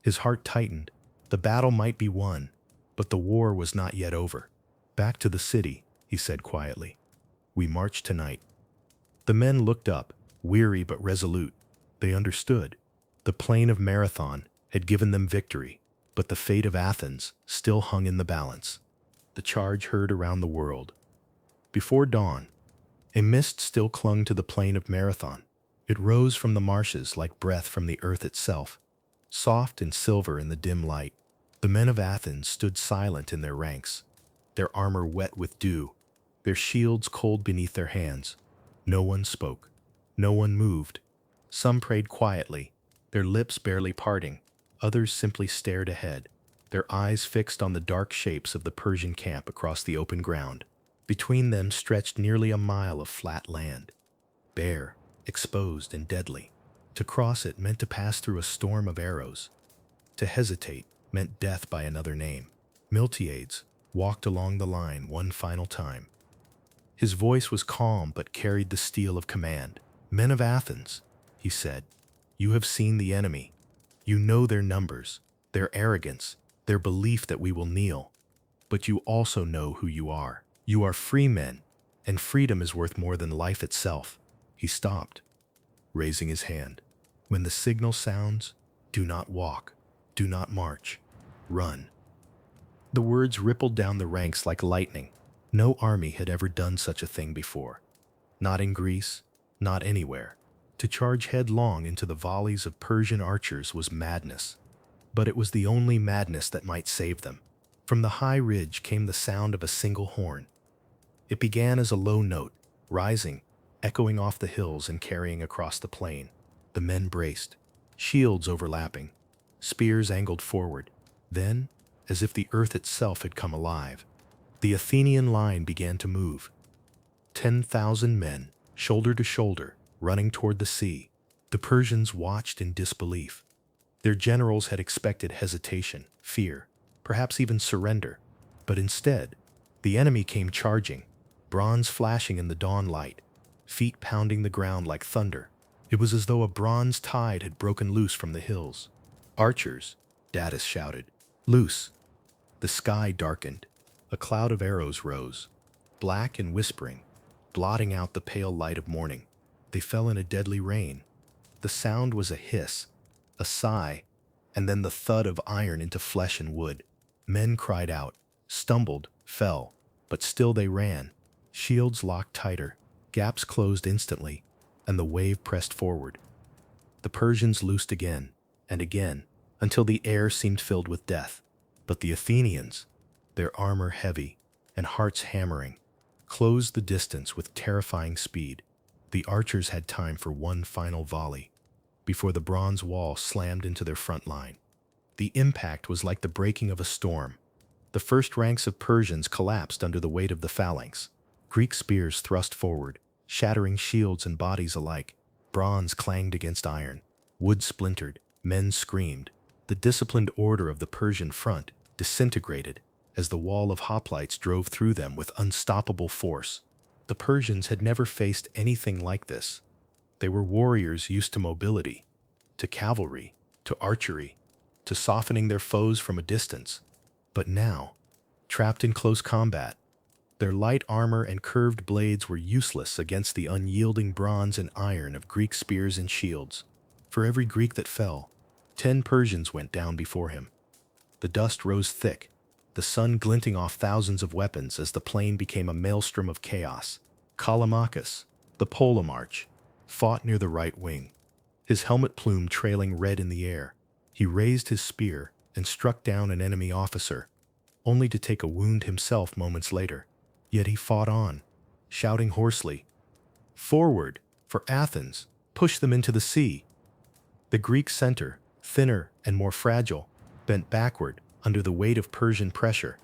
His heart tightened. The battle might be won, but the war was not yet over. Back to the city, he said quietly. We march tonight. The men looked up, weary but resolute. They understood. The plain of Marathon had given them victory, but the fate of Athens still hung in the balance. The charge heard around the world. Before dawn, a mist still clung to the plain of Marathon. It rose from the marshes like breath from the earth itself, soft and silver in the dim light. The men of Athens stood silent in their ranks, their armor wet with dew, their shields cold beneath their hands. No one spoke. No one moved. Some prayed quietly, their lips barely parting. Others simply stared ahead, their eyes fixed on the dark shapes of the Persian camp across the open ground. Between them stretched nearly a mile of flat land, bare, exposed, and deadly. To cross it meant to pass through a storm of arrows. To hesitate meant death by another name. Miltiades walked along the line one final time. His voice was calm but carried the steel of command. Men of Athens, he said, you have seen the enemy. You know their numbers, their arrogance, their belief that we will kneel. But you also know who you are. You are free men, and freedom is worth more than life itself. He stopped, raising his hand. When the signal sounds, do not walk, do not march, run. The words rippled down the ranks like lightning. No army had ever done such a thing before. Not in Greece, not anywhere. To charge headlong into the volleys of Persian archers was madness. But it was the only madness that might save them. From the high ridge came the sound of a single horn. It began as a low note, rising, echoing off the hills and carrying across the plain. The men braced, shields overlapping, spears angled forward. Then, as if the earth itself had come alive. The Athenian line began to move. 10,000 men, shoulder to shoulder, running toward the sea. The Persians watched in disbelief. Their generals had expected hesitation, fear, perhaps even surrender. But instead, the enemy came charging, bronze flashing in the dawn light, feet pounding the ground like thunder. It was as though a bronze tide had broken loose from the hills. "Archers," Datis shouted. "Loose!" The sky darkened. A cloud of arrows rose, black and whispering, blotting out the pale light of morning. They fell in a deadly rain. The sound was a hiss, a sigh, and then the thud of iron into flesh and wood. Men cried out, stumbled, fell, but still they ran. Shields locked tighter, gaps closed instantly, and the wave pressed forward. The Persians loosed again and again, until the air seemed filled with death. But the Athenians, their armor heavy and hearts hammering, closed the distance with terrifying speed. The archers had time for one final volley before the bronze wall slammed into their front line. The impact was like the breaking of a storm. The first ranks of Persians collapsed under the weight of the phalanx. Greek spears thrust forward, shattering shields and bodies alike. Bronze clanged against iron. Wood splintered. Men screamed. The disciplined order of the Persian front disintegrated as the wall of hoplites drove through them with unstoppable force. The Persians had never faced anything like this. They were warriors used to mobility, to cavalry, to archery, to softening their foes from a distance. But now, trapped in close combat, their light armor and curved blades were useless against the unyielding bronze and iron of Greek spears and shields. For every Greek that fell, 10 Persians went down before him. The dust rose thick, the sun glinting off thousands of weapons as the plain became a maelstrom of chaos. Callimachus, the Polemarch, fought near the right wing, his helmet plume trailing red in the air. He raised his spear and struck down an enemy officer, only to take a wound himself moments later. Yet he fought on, shouting hoarsely, "Forward, for Athens! Push them into the sea!" The Greek center, thinner and more fragile, bent backward under the weight of Persian pressure,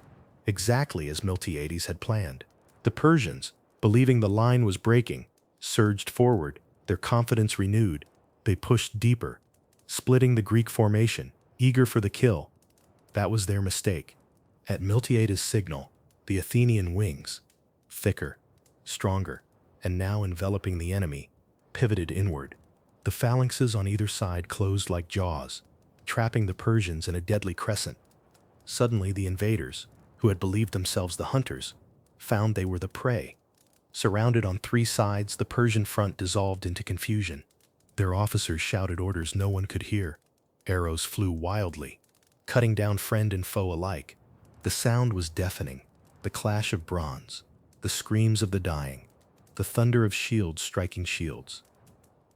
exactly as Miltiades had planned. The Persians, believing the line was breaking, surged forward, their confidence renewed. They pushed deeper, splitting the Greek formation, eager for the kill. That was their mistake. At Miltiades' signal, the Athenian wings, thicker, stronger, and now enveloping the enemy, pivoted inward. The phalanxes on either side closed like jaws, trapping the Persians in a deadly crescent. Suddenly the invaders, who had believed themselves the hunters, found they were the prey. Surrounded on 3 sides, the Persian front dissolved into confusion. Their officers shouted orders no one could hear. Arrows flew wildly, cutting down friend and foe alike. The sound was deafening, the clash of bronze, the screams of the dying, the thunder of shields striking shields.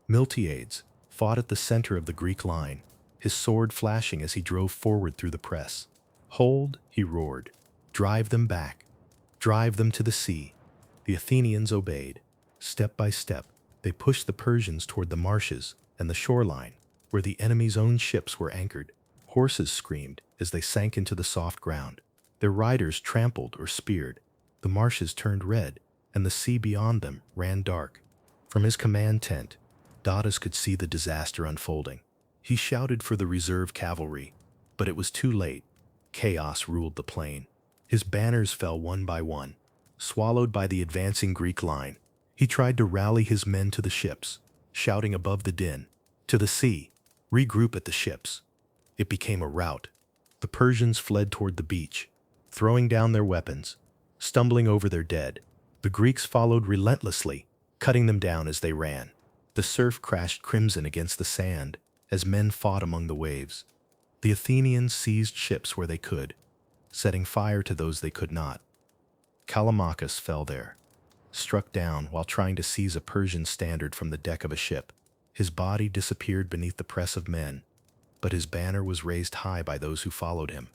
Miltiades fought at the center of the Greek line, his sword flashing as he drove forward through the press. "Hold," he roared. "Drive them back. Drive them to the sea." The Athenians obeyed. Step by step, they pushed the Persians toward the marshes and the shoreline, where the enemy's own ships were anchored. Horses screamed as they sank into the soft ground. Their riders trampled or speared. The marshes turned red, and the sea beyond them ran dark. From his command tent, Datis could see the disaster unfolding. He shouted for the reserve cavalry, but it was too late. Chaos ruled the plain. His banners fell one by one, swallowed by the advancing Greek line. He tried to rally his men to the ships, shouting above the din, "To the sea! Regroup at the ships!" It became a rout. The Persians fled toward the beach, throwing down their weapons, stumbling over their dead. The Greeks followed relentlessly, cutting them down as they ran. The surf crashed crimson against the sand as men fought among the waves. The Athenians seized ships where they could, setting fire to those they could not. Callimachus fell there, struck down while trying to seize a Persian standard from the deck of a ship. His body disappeared beneath the press of men, but his banner was raised high by those who followed him.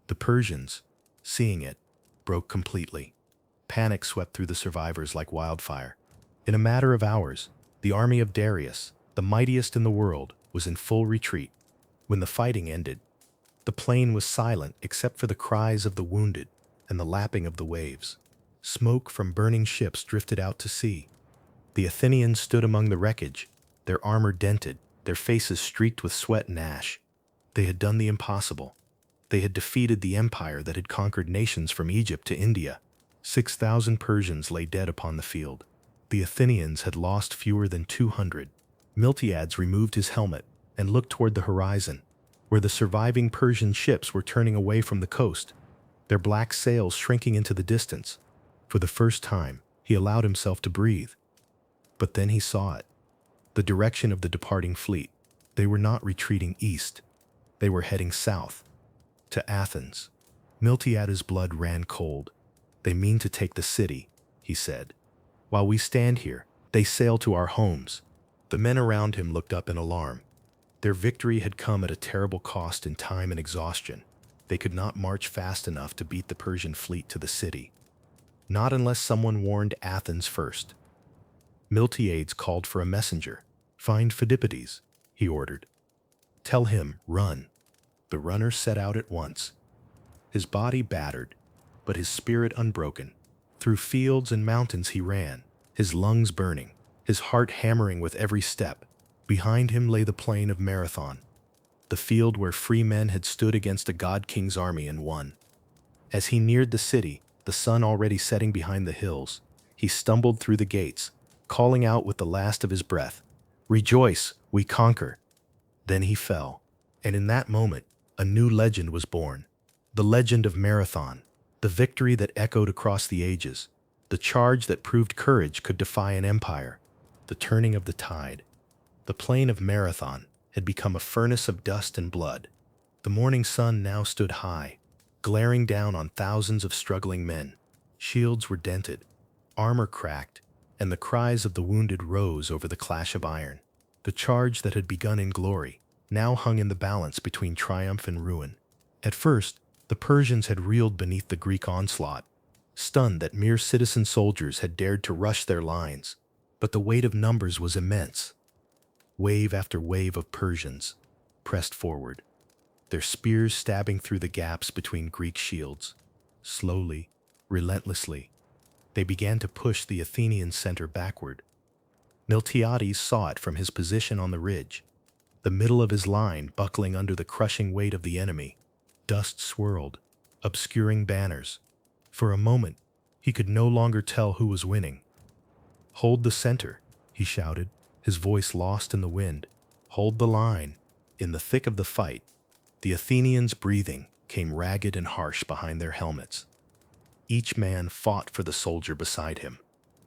The Persians, seeing it, broke completely. Panic swept through the survivors like wildfire. In a matter of hours, the army of Darius, the mightiest in the world, was in full retreat. When the fighting ended, The plain was silent except for the cries of the wounded and the lapping of the waves. Smoke from burning ships drifted out to sea. The Athenians stood among the wreckage, their armor dented, their faces streaked with sweat and ash. They had done the impossible. They had defeated the empire that had conquered nations from Egypt to India. 6,000 Persians lay dead upon the field. The Athenians had lost fewer than 200. Miltiades removed his helmet and looked toward the horizon, where the surviving Persian ships were turning away from the coast, their black sails shrinking into the distance. For the first time, he allowed himself to breathe. But then he saw it. The direction of the departing fleet. They were not retreating east. They were heading south, to Athens. Miltiades' blood ran cold. They mean to take the city, he said. While we stand here, they sail to our homes. The men around him looked up in alarm. Their victory had come at a terrible cost in time and exhaustion. They could not march fast enough to beat the Persian fleet to the city. Not unless someone warned Athens first. Miltiades called for a messenger. Find Phidippides, he ordered. Tell him, run. The runner set out at once. His body battered, but his spirit unbroken. Through fields and mountains he ran, his lungs burning, his heart hammering with every step. Behind him lay the plain of Marathon, the field where free men had stood against a god-king's army and won. As he neared the city, the sun already setting behind the hills, he stumbled through the gates, calling out with the last of his breath, "Rejoice, we conquer!" Then he fell, and in that moment, a new legend was born. The legend of Marathon, the victory that echoed across the ages, the charge that proved courage could defy an empire, the turning of the tide. The plain of Marathon had become a furnace of dust and blood. The morning sun now stood high, glaring down on thousands of struggling men. Shields were dented, armor cracked, and the cries of the wounded rose over the clash of iron. The charge that had begun in glory now hung in the balance between triumph and ruin. At first, the Persians had reeled beneath the Greek onslaught, stunned that mere citizen soldiers had dared to rush their lines. But the weight of numbers was immense. Wave after wave of Persians pressed forward, their spears stabbing through the gaps between Greek shields. Slowly, relentlessly, they began to push the Athenian center backward. Miltiades saw it from his position on the ridge, the middle of his line buckling under the crushing weight of the enemy. Dust swirled, obscuring banners. For a moment, he could no longer tell who was winning. "Hold the center," he shouted, his voice lost in the wind. "Hold the line." In the thick of the fight, the Athenians' breathing came ragged and harsh behind their helmets. Each man fought for the soldier beside him.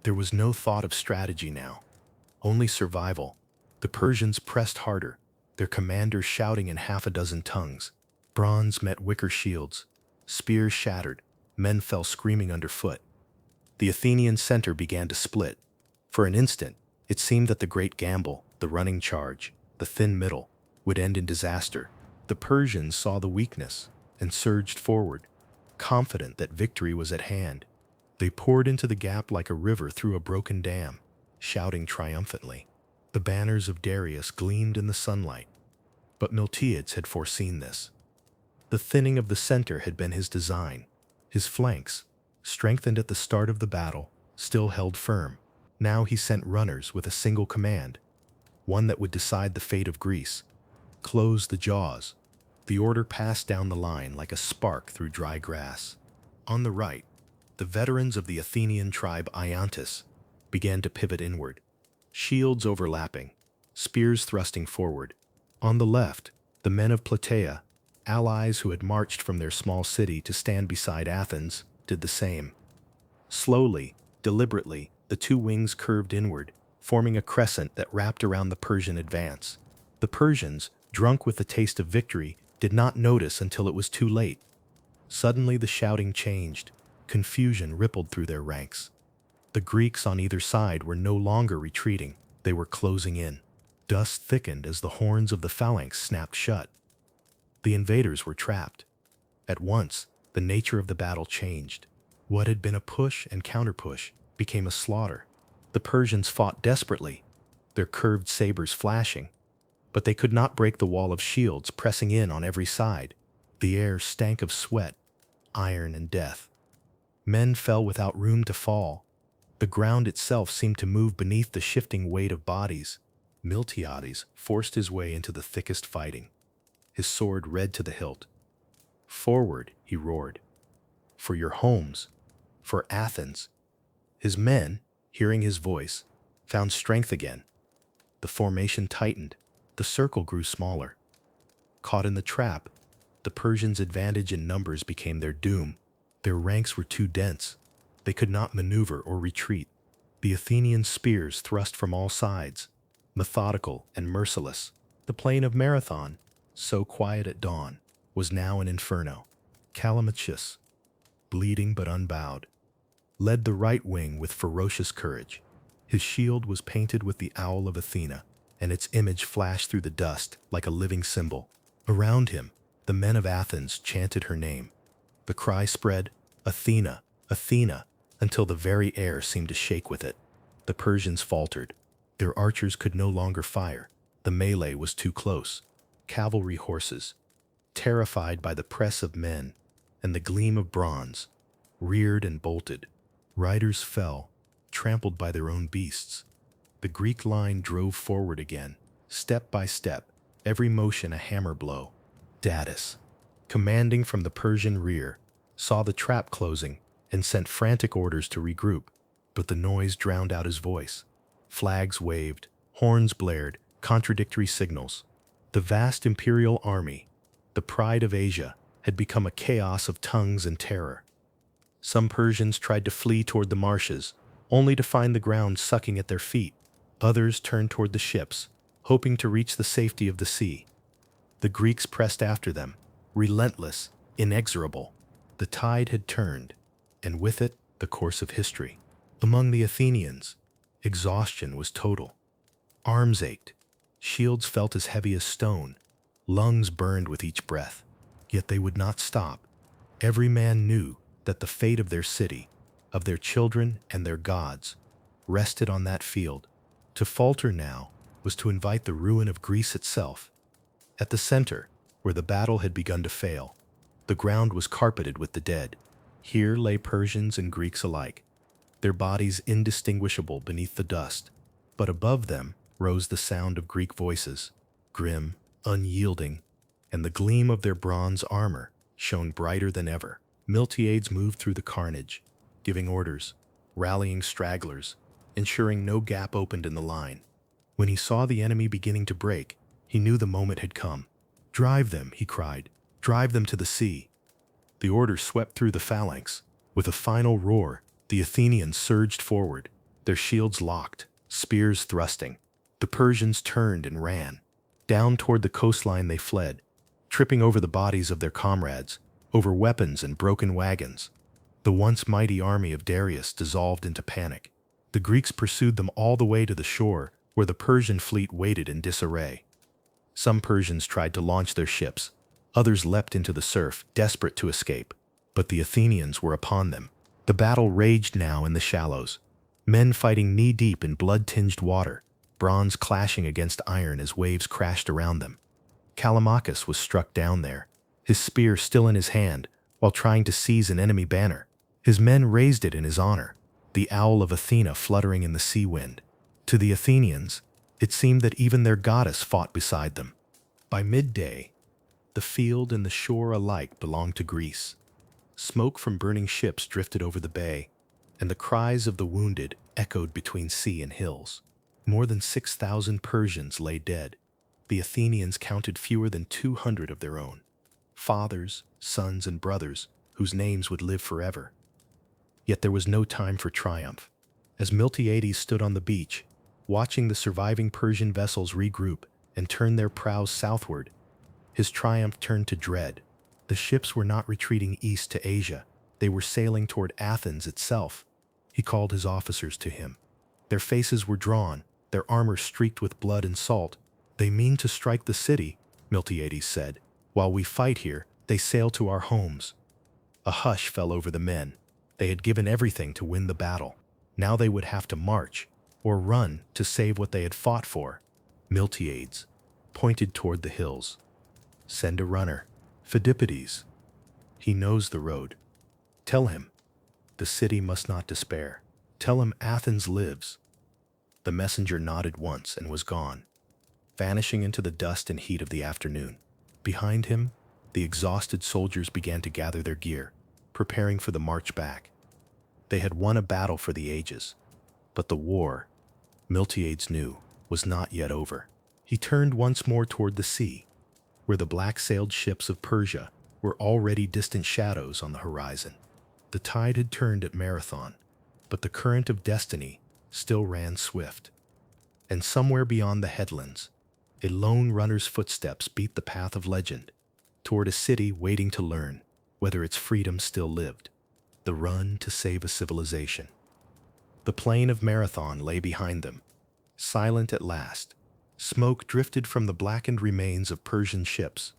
There was no thought of strategy now, only survival. The Persians pressed harder, their commanders shouting in half a dozen tongues. Bronze met wicker shields. Spears shattered. Men fell screaming underfoot. The Athenian center began to split. For an instant, it seemed that the great gamble, the running charge, the thin middle, would end in disaster. The Persians saw the weakness and surged forward, confident that victory was at hand. They poured into the gap like a river through a broken dam, shouting triumphantly. The banners of Darius gleamed in the sunlight. But Miltiades had foreseen this. The thinning of the center had been his design. His flanks, strengthened at the start of the battle, still held firm. Now he sent runners with a single command, one that would decide the fate of Greece. Close the jaws. The order passed down the line like a spark through dry grass. On the right, the veterans of the Athenian tribe Iontis began to pivot inward, shields overlapping, spears thrusting forward. On the left, the men of Plataea, allies who had marched from their small city to stand beside Athens, did the same. Slowly, deliberately, the two wings curved inward, forming a crescent that wrapped around the Persian advance. The Persians, drunk with the taste of victory, did not notice until it was too late. Suddenly the shouting changed. Confusion rippled through their ranks. The Greeks on either side were no longer retreating, they were closing in. Dust thickened as the horns of the phalanx snapped shut. The invaders were trapped. At once, the nature of the battle changed. What had been a push and counterpush became a slaughter. The Persians fought desperately, their curved sabers flashing, but they could not break the wall of shields pressing in on every side. The air stank of sweat, iron, and death. Men fell without room to fall. The ground itself seemed to move beneath the shifting weight of bodies. Miltiades forced his way into the thickest fighting, his sword red to the hilt. "Forward," he roared. "For your homes, for Athens." His men, hearing his voice, found strength again. The formation tightened. The circle grew smaller. Caught in the trap, the Persians' advantage in numbers became their doom. Their ranks were too dense. They could not maneuver or retreat. The Athenian spears thrust from all sides, methodical and merciless. The plain of Marathon, so quiet at dawn, was now an inferno. Callimachus, bleeding but unbowed, led the right wing with ferocious courage. His shield was painted with the owl of Athena, and its image flashed through the dust like a living symbol. Around him, the men of Athens chanted her name. The cry spread, "Athena, Athena," until the very air seemed to shake with it. The Persians faltered. Their archers could no longer fire. The melee was too close. Cavalry horses, terrified by the press of men and the gleam of bronze, reared and bolted. Riders fell, trampled by their own beasts. The Greek line drove forward again, step by step, every motion a hammer blow. Datis, commanding from the Persian rear, saw the trap closing and sent frantic orders to regroup, but the noise drowned out his voice. Flags waved, horns blared, contradictory signals. The vast imperial army, the pride of Asia, had become a chaos of tongues and terror. Some Persians tried to flee toward the marshes, only to find the ground sucking at their feet. Others turned toward the ships, hoping to reach the safety of the sea. The Greeks pressed after them, relentless, inexorable. The tide had turned, and with it, the course of history. Among the Athenians, exhaustion was total. Arms ached, shields felt as heavy as stone, lungs burned with each breath. Yet they would not stop. Every man knew that the fate of their city, of their children and their gods, rested on that field. To falter now was to invite the ruin of Greece itself. At the center, where the battle had begun to fail, the ground was carpeted with the dead. Here lay Persians and Greeks alike, their bodies indistinguishable beneath the dust. But above them rose the sound of Greek voices, grim, unyielding, and the gleam of their bronze armor shone brighter than ever. Miltiades moved through the carnage, giving orders, rallying stragglers, ensuring no gap opened in the line. When he saw the enemy beginning to break, he knew the moment had come. "Drive them," he cried. "Drive them to the sea." The order swept through the phalanx. With a final roar, the Athenians surged forward, their shields locked, spears thrusting. The Persians turned and ran. Down toward the coastline they fled, tripping over the bodies of their comrades, over weapons and broken wagons. The once mighty army of Darius dissolved into panic. The Greeks pursued them all the way to the shore, where the Persian fleet waited in disarray. Some Persians tried to launch their ships. Others leapt into the surf, desperate to escape. But the Athenians were upon them. The battle raged now in the shallows, men fighting knee-deep in blood-tinged water, bronze clashing against iron as waves crashed around them. Callimachus was struck down there, his spear still in his hand, while trying to seize an enemy banner. His men raised it in his honor, the owl of Athena fluttering in the sea wind. To the Athenians, it seemed that even their goddess fought beside them. By midday, the field and the shore alike belonged to Greece. Smoke from burning ships drifted over the bay, and the cries of the wounded echoed between sea and hills. More than 6,000 Persians lay dead. The Athenians counted fewer than 200 of their own, fathers, sons, and brothers whose names would live forever. Yet there was no time for triumph. As Miltiades stood on the beach, watching the surviving Persian vessels regroup and turn their prows southward, his triumph turned to dread. The ships were not retreating east to Asia. They were sailing toward Athens itself. He called his officers to him. Their faces were drawn, their armor streaked with blood and salt. "They mean to strike the city," Miltiades said. "While we fight here, they sail to our homes." A hush fell over the men. They had given everything to win the battle. Now they would have to march, or run, to save what they had fought for. Miltiades pointed toward the hills. "Send a runner. Phidippides, he knows the road. Tell him, the city must not despair. Tell him Athens lives. The messenger nodded once and was gone, vanishing into the dust and heat of the afternoon. Behind him, the exhausted soldiers began to gather their gear, preparing for the march back. They had won a battle for the ages, but the war, Miltiades knew, was not yet over. He turned once more toward the sea, where the black-sailed ships of Persia were already distant shadows on the horizon. The tide had turned at Marathon, but the current of destiny still ran swift. And somewhere beyond the headlands, a lone runner's footsteps beat the path of legend toward a city waiting to learn whether its freedom still lived. The run to save a civilization. The plain of Marathon lay behind them, silent at last. Smoke drifted from the blackened remains of Persian ships.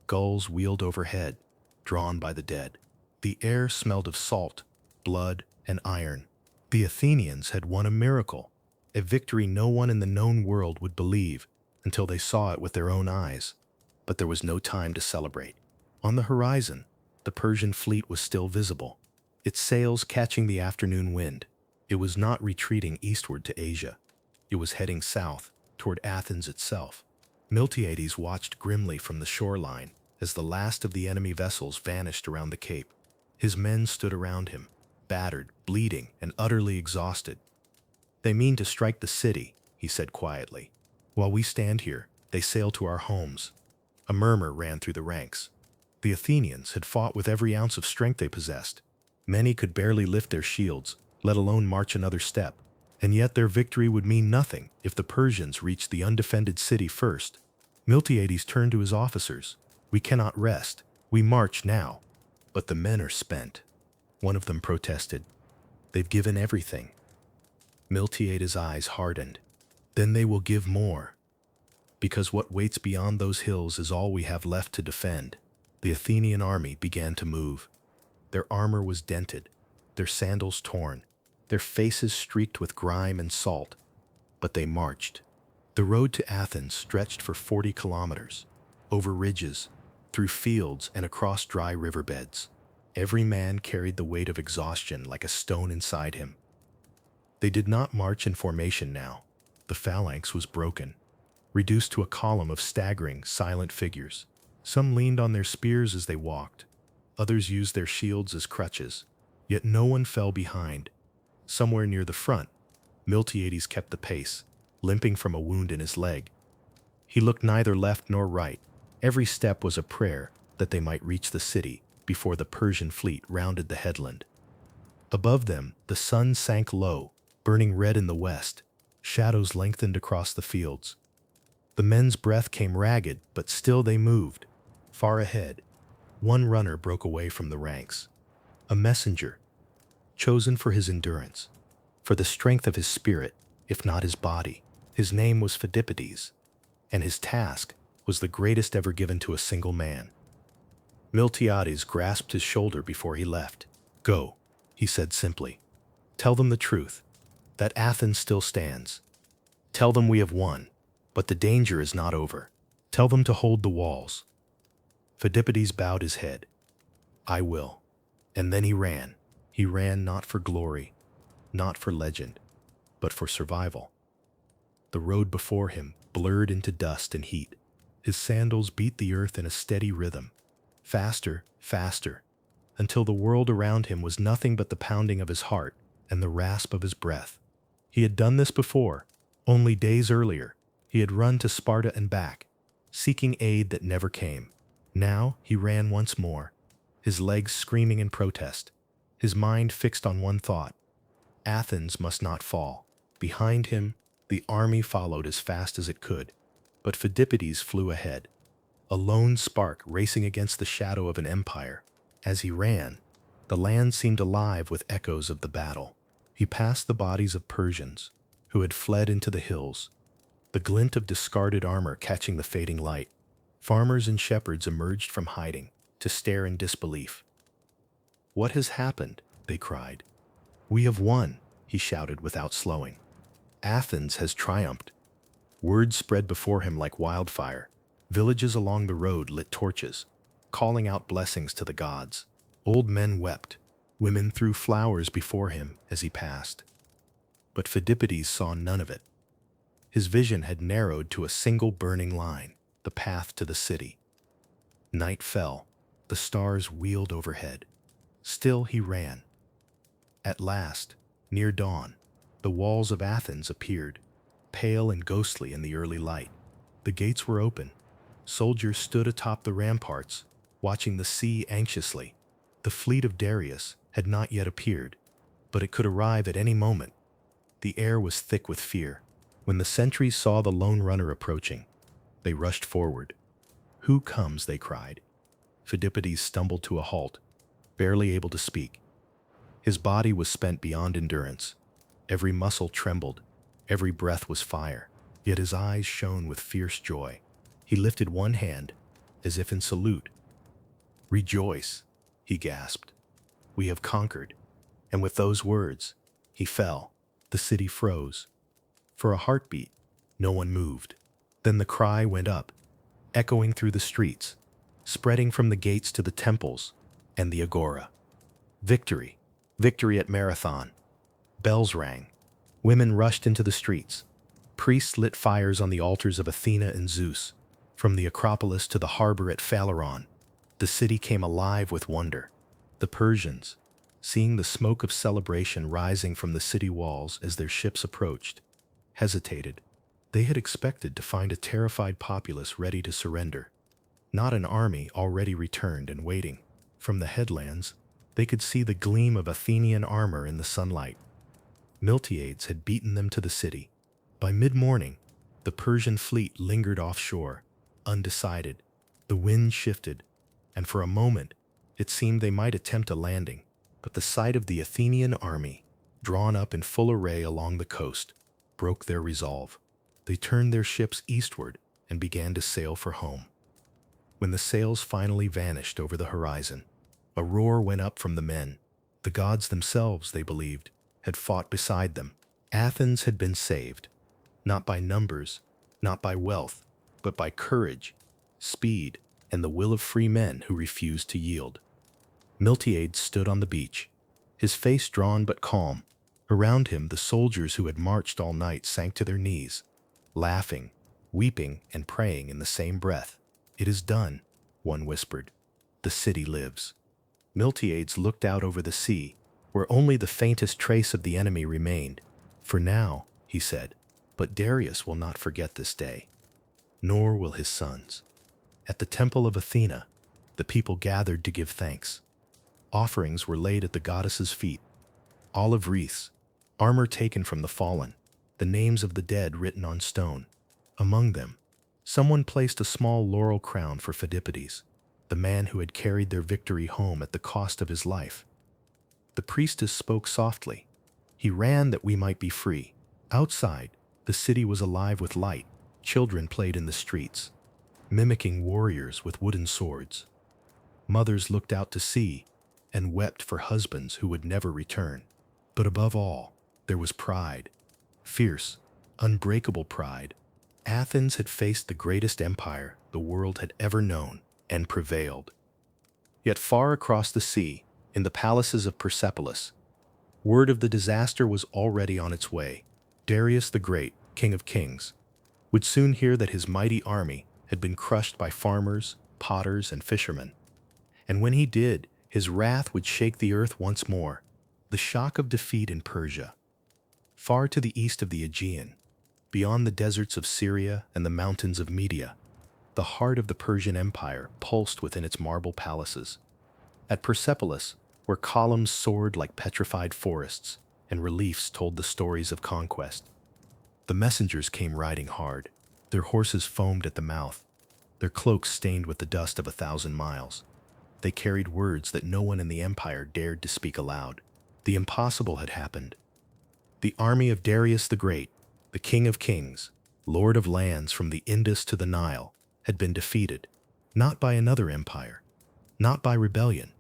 Gulls wheeled overhead, drawn by the dead. The air smelled of salt, blood, and iron. The Athenians had won a miracle, a victory no one in the known world would believe until they saw it with their own eyes. But there was no time to celebrate. On the horizon, the Persian fleet was still visible, its sails catching the afternoon wind. It was not retreating eastward to Asia. It was heading south, toward Athens itself. Miltiades watched grimly from the shoreline as the last of the enemy vessels vanished around the cape. His men stood around him, battered, bleeding, and utterly exhausted. "They mean to strike the city," he said quietly. "While we stand here, they sail to our homes." A murmur ran through the ranks. The Athenians had fought with every ounce of strength they possessed. Many could barely lift their shields, let alone march another step. And yet their victory would mean nothing if the Persians reached the undefended city first. Miltiades turned to his officers. "We cannot rest. We march now." "But the men are spent," one of them protested. "They've given everything." Miltiades' eyes hardened. "Then they will give more, because what waits beyond those hills is all we have left to defend." The Athenian army began to move. Their armor was dented, their sandals torn, their faces streaked with grime and salt, but they marched. The road to Athens stretched for 40 kilometers, over ridges, through fields, and across dry riverbeds. Every man carried the weight of exhaustion like a stone inside him. They did not march in formation now. The phalanx was broken, reduced to a column of staggering, silent figures. Some leaned on their spears as they walked. Others used their shields as crutches. Yet no one fell behind. Somewhere near the front, Miltiades kept the pace, limping from a wound in his leg. He looked neither left nor right. Every step was a prayer that they might reach the city before the Persian fleet rounded the headland. Above them, the sun sank low, burning red in the west. Shadows lengthened across the fields. The men's breath came ragged, but still they moved. Far ahead, one runner broke away from the ranks. A messenger, chosen for his endurance, for the strength of his spirit, if not his body. His name was Phidippides, and his task was the greatest ever given to a single man. Miltiades grasped his shoulder before he left. "Go," he said simply. "Tell them the truth, that Athens still stands. Tell them we have won, but the danger is not over. Tell them to hold the walls." Phidippides bowed his head. "I will." And then he ran. He ran not for glory, not for legend, but for survival. The road before him blurred into dust and heat. His sandals beat the earth in a steady rhythm. Faster, faster, until the world around him was nothing but the pounding of his heart and the rasp of his breath. He had done this before. Only days earlier, he had run to Sparta and back, seeking aid that never came. Now he ran once more, his legs screaming in protest, his mind fixed on one thought: Athens must not fall. Behind him, the army followed as fast as it could, but Phidippides flew ahead, a lone spark racing against the shadow of an empire. As he ran, the land seemed alive with echoes of the battle. He passed the bodies of Persians who had fled into the hills, the glint of discarded armor catching the fading light. Farmers and shepherds emerged from hiding to stare in disbelief. "What has happened?" they cried. "We have won," he shouted without slowing. "Athens has triumphed." Word spread before him like wildfire. Villages along the road lit torches. calling out blessings to the gods. Old men wept, women threw flowers before him as he passed. But Pheidippides saw none of it. His vision had narrowed to a single burning line, the path to the city. Night fell, the stars wheeled overhead. Still he ran. At last, near dawn, the walls of Athens appeared, pale and ghostly in the early light. The gates were open. Soldiers stood atop the ramparts, watching the sea anxiously. The fleet of Darius had not yet appeared, but it could arrive at any moment. The air was thick with fear. When the sentries saw the lone runner approaching, they rushed forward. "Who comes?" they cried. Pheidippides stumbled to a halt, barely able to speak. His body was spent beyond endurance. Every muscle trembled, every breath was fire, yet his eyes shone with fierce joy. He lifted one hand, as if in salute. "Rejoice," he gasped. "We have conquered." And with those words, he fell. The city froze. For a heartbeat, no one moved. Then the cry went up, echoing through the streets, spreading from the gates to the temples and the agora. Victory! Victory at Marathon! Bells rang. Women rushed into the streets. Priests lit fires on the altars of Athena and Zeus. From the Acropolis to the harbor at Phaleron, the city came alive with wonder. The Persians, seeing the smoke of celebration rising from the city walls as their ships approached, hesitated. They had expected to find a terrified populace ready to surrender, not an army already returned and waiting. From the headlands, they could see the gleam of Athenian armor in the sunlight. Miltiades had beaten them to the city. By mid-morning, the Persian fleet lingered offshore, undecided. The wind shifted, and for a moment, it seemed they might attempt a landing. But the sight of the Athenian army, drawn up in full array along the coast, broke their resolve. They turned their ships eastward and began to sail for home. When the sails finally vanished over the horizon, a roar went up from the men. The gods themselves, they believed, had fought beside them. Athens had been saved, not by numbers, not by wealth, but by courage, speed, and the will of free men who refused to yield. Miltiades stood on the beach, his face drawn but calm. Around him, the soldiers who had marched all night sank to their knees, laughing, weeping, and praying in the same breath. "It is done," one whispered. "The city lives." Miltiades looked out over the sea, where only the faintest trace of the enemy remained. "For now," he said, "but Darius will not forget this day, nor will his sons." At the temple of Athena, the people gathered to give thanks. Offerings were laid at the goddess's feet, olive wreaths, armor taken from the fallen, the names of the dead written on stone. Among them, someone placed a small laurel crown for Pheidippides, the man who had carried their victory home at the cost of his life. The priestess spoke softly. "He ran that we might be free." Outside, the city was alive with light. Children played in the streets, mimicking warriors with wooden swords. Mothers looked out to sea and wept for husbands who would never return. But above all, there was pride. Fierce, unbreakable pride. Athens had faced the greatest empire the world had ever known and prevailed. Yet far across the sea, in the palaces of Persepolis, word of the disaster was already on its way. Darius the Great, King of Kings, would soon hear that his mighty army had been crushed by farmers, potters, and fishermen. And when he did, his wrath would shake the earth once more. The shock of defeat in Persia, far to the east of the Aegean, beyond the deserts of Syria and the mountains of Media, the heart of the Persian Empire pulsed within its marble palaces. At Persepolis, where columns soared like petrified forests and reliefs told the stories of conquest, the messengers came riding hard. Their horses foamed at the mouth, their cloaks stained with the dust of 1,000 miles. They carried words that no one in the empire dared to speak aloud. The impossible had happened. The army of Darius the Great, the King of Kings, Lord of lands from the Indus to the Nile, had been defeated, not by another empire, not by rebellion,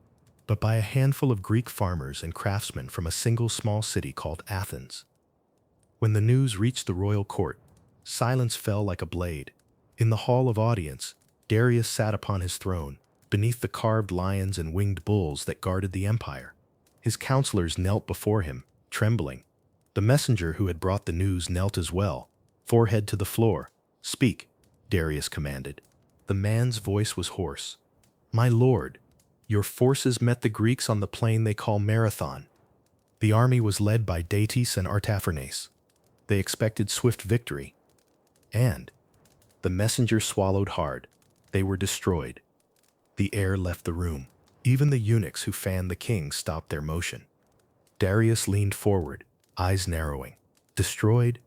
but by a handful of Greek farmers and craftsmen from a single small city called Athens. When the news reached the royal court, silence fell like a blade. In the hall of audience, Darius sat upon his throne, beneath the carved lions and winged bulls that guarded the empire. His counselors knelt before him, trembling. The messenger who had brought the news knelt as well, forehead to the floor. "Speak," Darius commanded. The man's voice was hoarse. "My lord, your forces met the Greeks on the plain they call Marathon. The army was led by Datis and Artaphernes. They expected swift victory. And the messenger swallowed hard. They were destroyed." The air left the room. Even the eunuchs who fanned the king stopped their motion. Darius leaned forward, eyes narrowing. "Destroyed?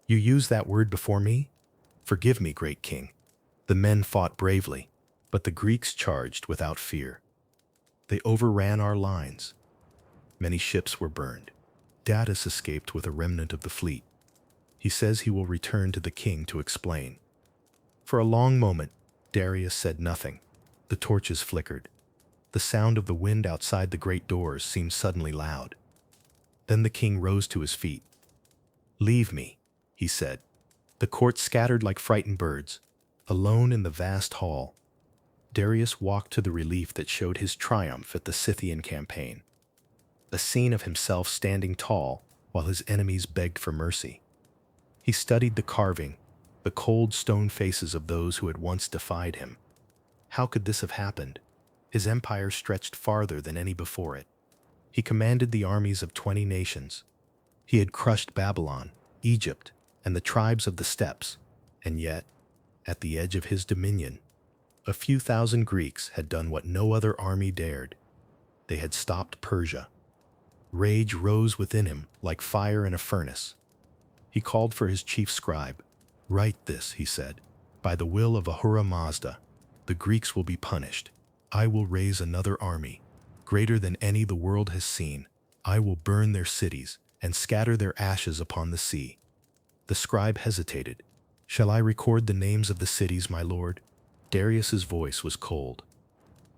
You used that word before me? Forgive me, great king." The men fought bravely, but the Greeks charged without fear. They overran our lines. Many ships were burned. Datis escaped with a remnant of the fleet. He says he will return to the king to explain. For a long moment, Darius said nothing. The torches flickered. The sound of the wind outside the great doors seemed suddenly loud. Then the king rose to his feet. "Leave me," he said. The court scattered like frightened birds. Alone in the vast hall, Darius walked to the relief that showed his triumph at the Scythian campaign. A scene of himself standing tall while his enemies begged for mercy. He studied the carving, the cold stone faces of those who had once defied him. How could this have happened? His empire stretched farther than any before it. He commanded the armies of 20 nations. He had crushed Babylon, Egypt, and the tribes of the steppes, and yet, at the edge of his dominion, a few thousand Greeks had done what no other army dared. They had stopped Persia. Rage rose within him like fire in a furnace. He called for his chief scribe. "Write this," he said. "By the will of Ahura Mazda, the Greeks will be punished. I will raise another army, greater than any the world has seen. I will burn their cities and scatter their ashes upon the sea." The scribe hesitated. "Shall I record the names of the cities, my lord?" Darius's voice was cold.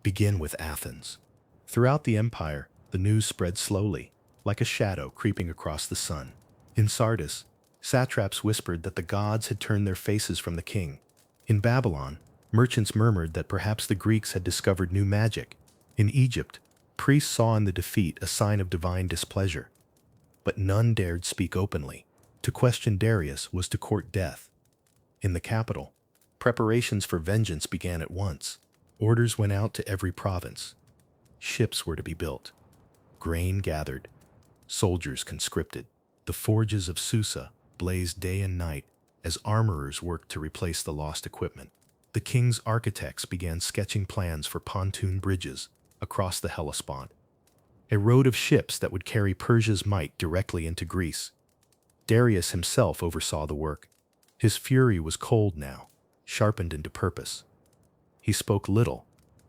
"Begin with Athens." Throughout the empire, the news spread slowly, like a shadow creeping across the sun. In Sardis, satraps whispered that the gods had turned their faces from the king. In Babylon, merchants murmured that perhaps the Greeks had discovered new magic. In Egypt, priests saw in the defeat a sign of divine displeasure. But none dared speak openly. To question Darius was to court death. In the capital, preparations for vengeance began at once. Orders went out to every province. Ships were to be built. Grain gathered. Soldiers conscripted. The forges of Susa blazed day and night as armorers worked to replace the lost equipment. The king's architects began sketching plans for pontoon bridges across the Hellespont, a road of ships that would carry Persia's might directly into Greece. Darius himself oversaw the work. His fury was cold now, sharpened into purpose. He spoke little,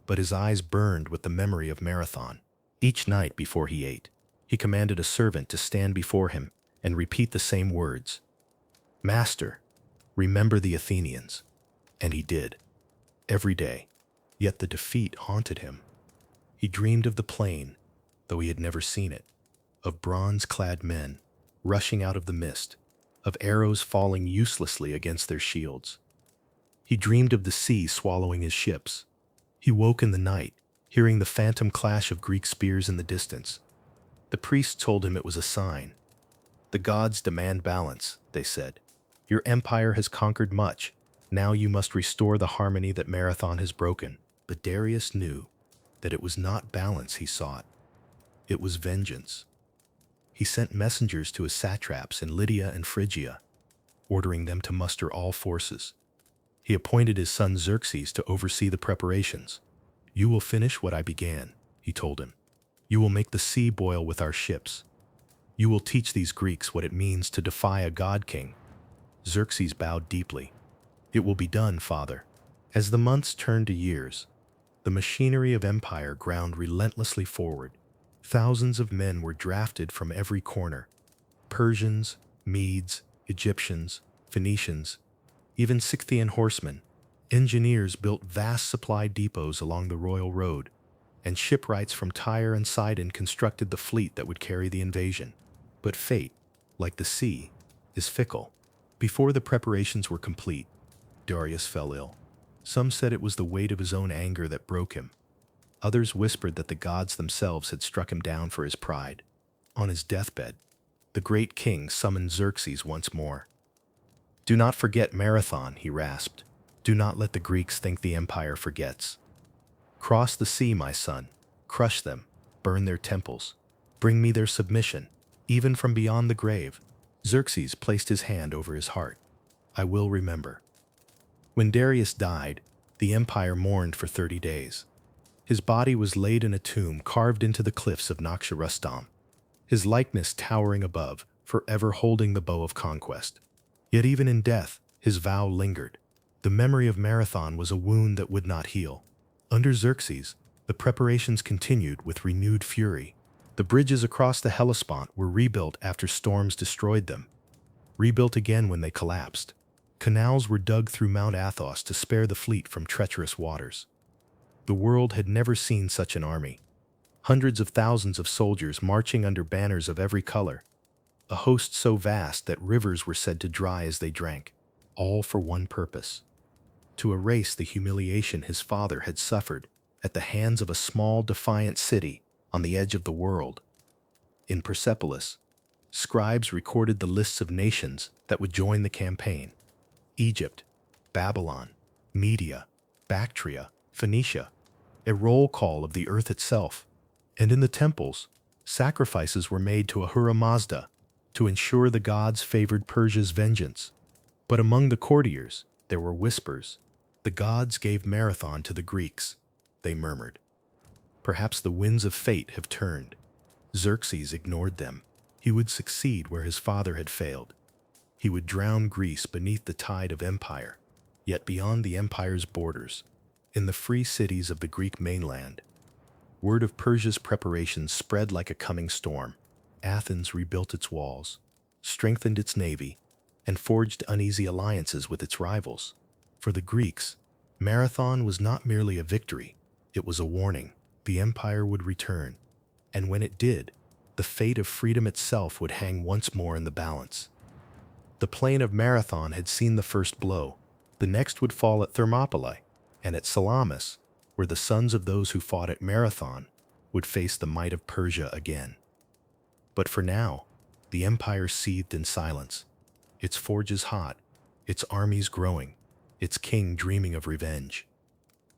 but his eyes burned with the memory of Marathon. Each night before he ate, he commanded a servant to stand before him and repeat the same words. "Master, remember the Athenians." And he did, every day. Yet the defeat haunted him. He dreamed of the plain, though he had never seen it, of bronze-clad men rushing out of the mist, of arrows falling uselessly against their shields. He dreamed of the sea swallowing his ships. He woke in the night, hearing the phantom clash of Greek spears in the distance. The priests told him it was a sign. "The gods demand balance," they said. "Your empire has conquered much. Now you must restore the harmony that Marathon has broken." But Darius knew that it was not balance he sought. It was vengeance. He sent messengers to his satraps in Lydia and Phrygia, ordering them to muster all forces. He appointed his son Xerxes to oversee the preparations. "You will finish what I began," he told him. "You will make the sea boil with our ships. You will teach these Greeks what it means to defy a god-king." Xerxes bowed deeply. "It will be done, father." As the months turned to years, the machinery of empire ground relentlessly forward. Thousands of men were drafted from every corner. Persians, Medes, Egyptians, Phoenicians, even Scythian horsemen. Engineers built vast supply depots along the royal road, and shipwrights from Tyre and Sidon constructed the fleet that would carry the invasion. But fate, like the sea, is fickle. Before the preparations were complete, Darius fell ill. Some said it was the weight of his own anger that broke him. Others whispered that the gods themselves had struck him down for his pride. On his deathbed, the great king summoned Xerxes once more. "Do not forget Marathon," he rasped. "Do not let the Greeks think the empire forgets. Cross the sea, my son. Crush them. Burn their temples. Bring me their submission, even from beyond the grave." Xerxes placed his hand over his heart. "I will remember." When Darius died, the empire mourned for 30 days. His body was laid in a tomb carved into the cliffs of Naxxarustam, his likeness towering above, forever holding the bow of conquest. Yet even in death, his vow lingered. The memory of Marathon was a wound that would not heal. Under Xerxes, the preparations continued with renewed fury. The bridges across the Hellespont were rebuilt after storms destroyed them, rebuilt again when they collapsed. Canals were dug through Mount Athos to spare the fleet from treacherous waters. The world had never seen such an army. Hundreds of thousands of soldiers marching under banners of every color. A host so vast that rivers were said to dry as they drank, all for one purpose: to erase the humiliation his father had suffered at the hands of a small, defiant city on the edge of the world. In Persepolis, scribes recorded the lists of nations that would join the campaign: Egypt, Babylon, Media, Bactria, Phoenicia, a roll call of the earth itself. And in the temples, sacrifices were made to Ahura Mazda to ensure the gods favored Persia's vengeance. But among the courtiers, there were whispers. "The gods gave Marathon to the Greeks," they murmured. "Perhaps the winds of fate have turned." Xerxes ignored them. He would succeed where his father had failed. He would drown Greece beneath the tide of empire. Yet beyond the empire's borders, in the free cities of the Greek mainland, word of Persia's preparations spread like a coming storm. Athens rebuilt its walls, strengthened its navy, and forged uneasy alliances with its rivals. For the Greeks, Marathon was not merely a victory, it was a warning. The empire would return, and when it did, the fate of freedom itself would hang once more in the balance. The plain of Marathon had seen the first blow. The next would fall at Thermopylae, and at Salamis, where the sons of those who fought at Marathon would face the might of Persia again. But for now, the empire seethed in silence, its forges hot, its armies growing, its king dreaming of revenge.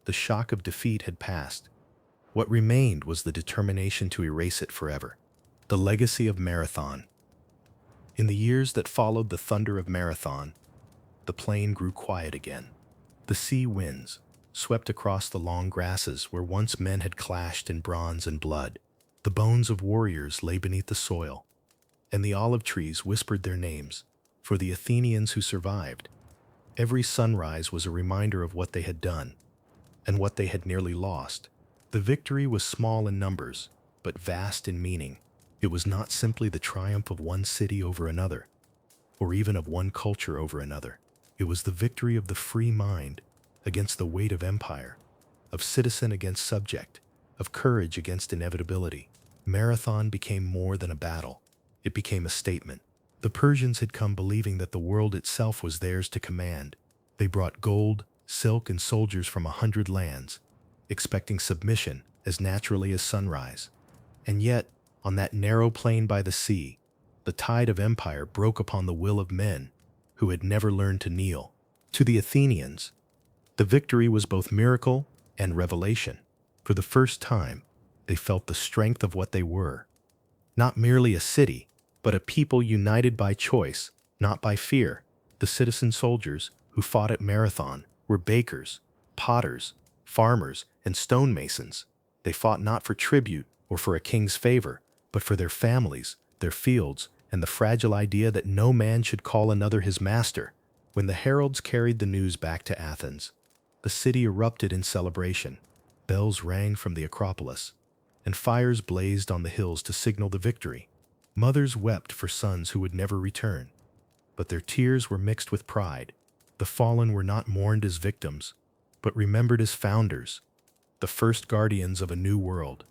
The shock of defeat had passed. What remained was the determination to erase it forever. The legacy of Marathon. In the years that followed the thunder of Marathon, the plain grew quiet again. The sea winds swept across the long grasses where once men had clashed in bronze and blood. The bones of warriors lay beneath the soil, and the olive trees whispered their names. For the Athenians who survived, every sunrise was a reminder of what they had done and what they had nearly lost. The victory was small in numbers, but vast in meaning. It was not simply the triumph of one city over another, or even of one culture over another. It was the victory of the free mind against the weight of empire, of citizen against subject, of courage against inevitability. Marathon became more than a battle. It became a statement. The Persians had come believing that the world itself was theirs to command. They brought gold, silk, and soldiers from 100 lands, expecting submission as naturally as sunrise. And yet, on that narrow plain by the sea, the tide of empire broke upon the will of men who had never learned to kneel. To the Athenians, the victory was both miracle and revelation. For the first time, they felt the strength of what they were. Not merely a city, but a people united by choice, not by fear. The citizen soldiers who fought at Marathon were bakers, potters, farmers, and stonemasons. They fought not for tribute or for a king's favor, but for their families, their fields, and the fragile idea that no man should call another his master. When the heralds carried the news back to Athens, the city erupted in celebration. Bells rang from the Acropolis, and fires blazed on the hills to signal the victory. Mothers wept for sons who would never return, but their tears were mixed with pride. The fallen were not mourned as victims, but remembered as founders, the first guardians of a new world.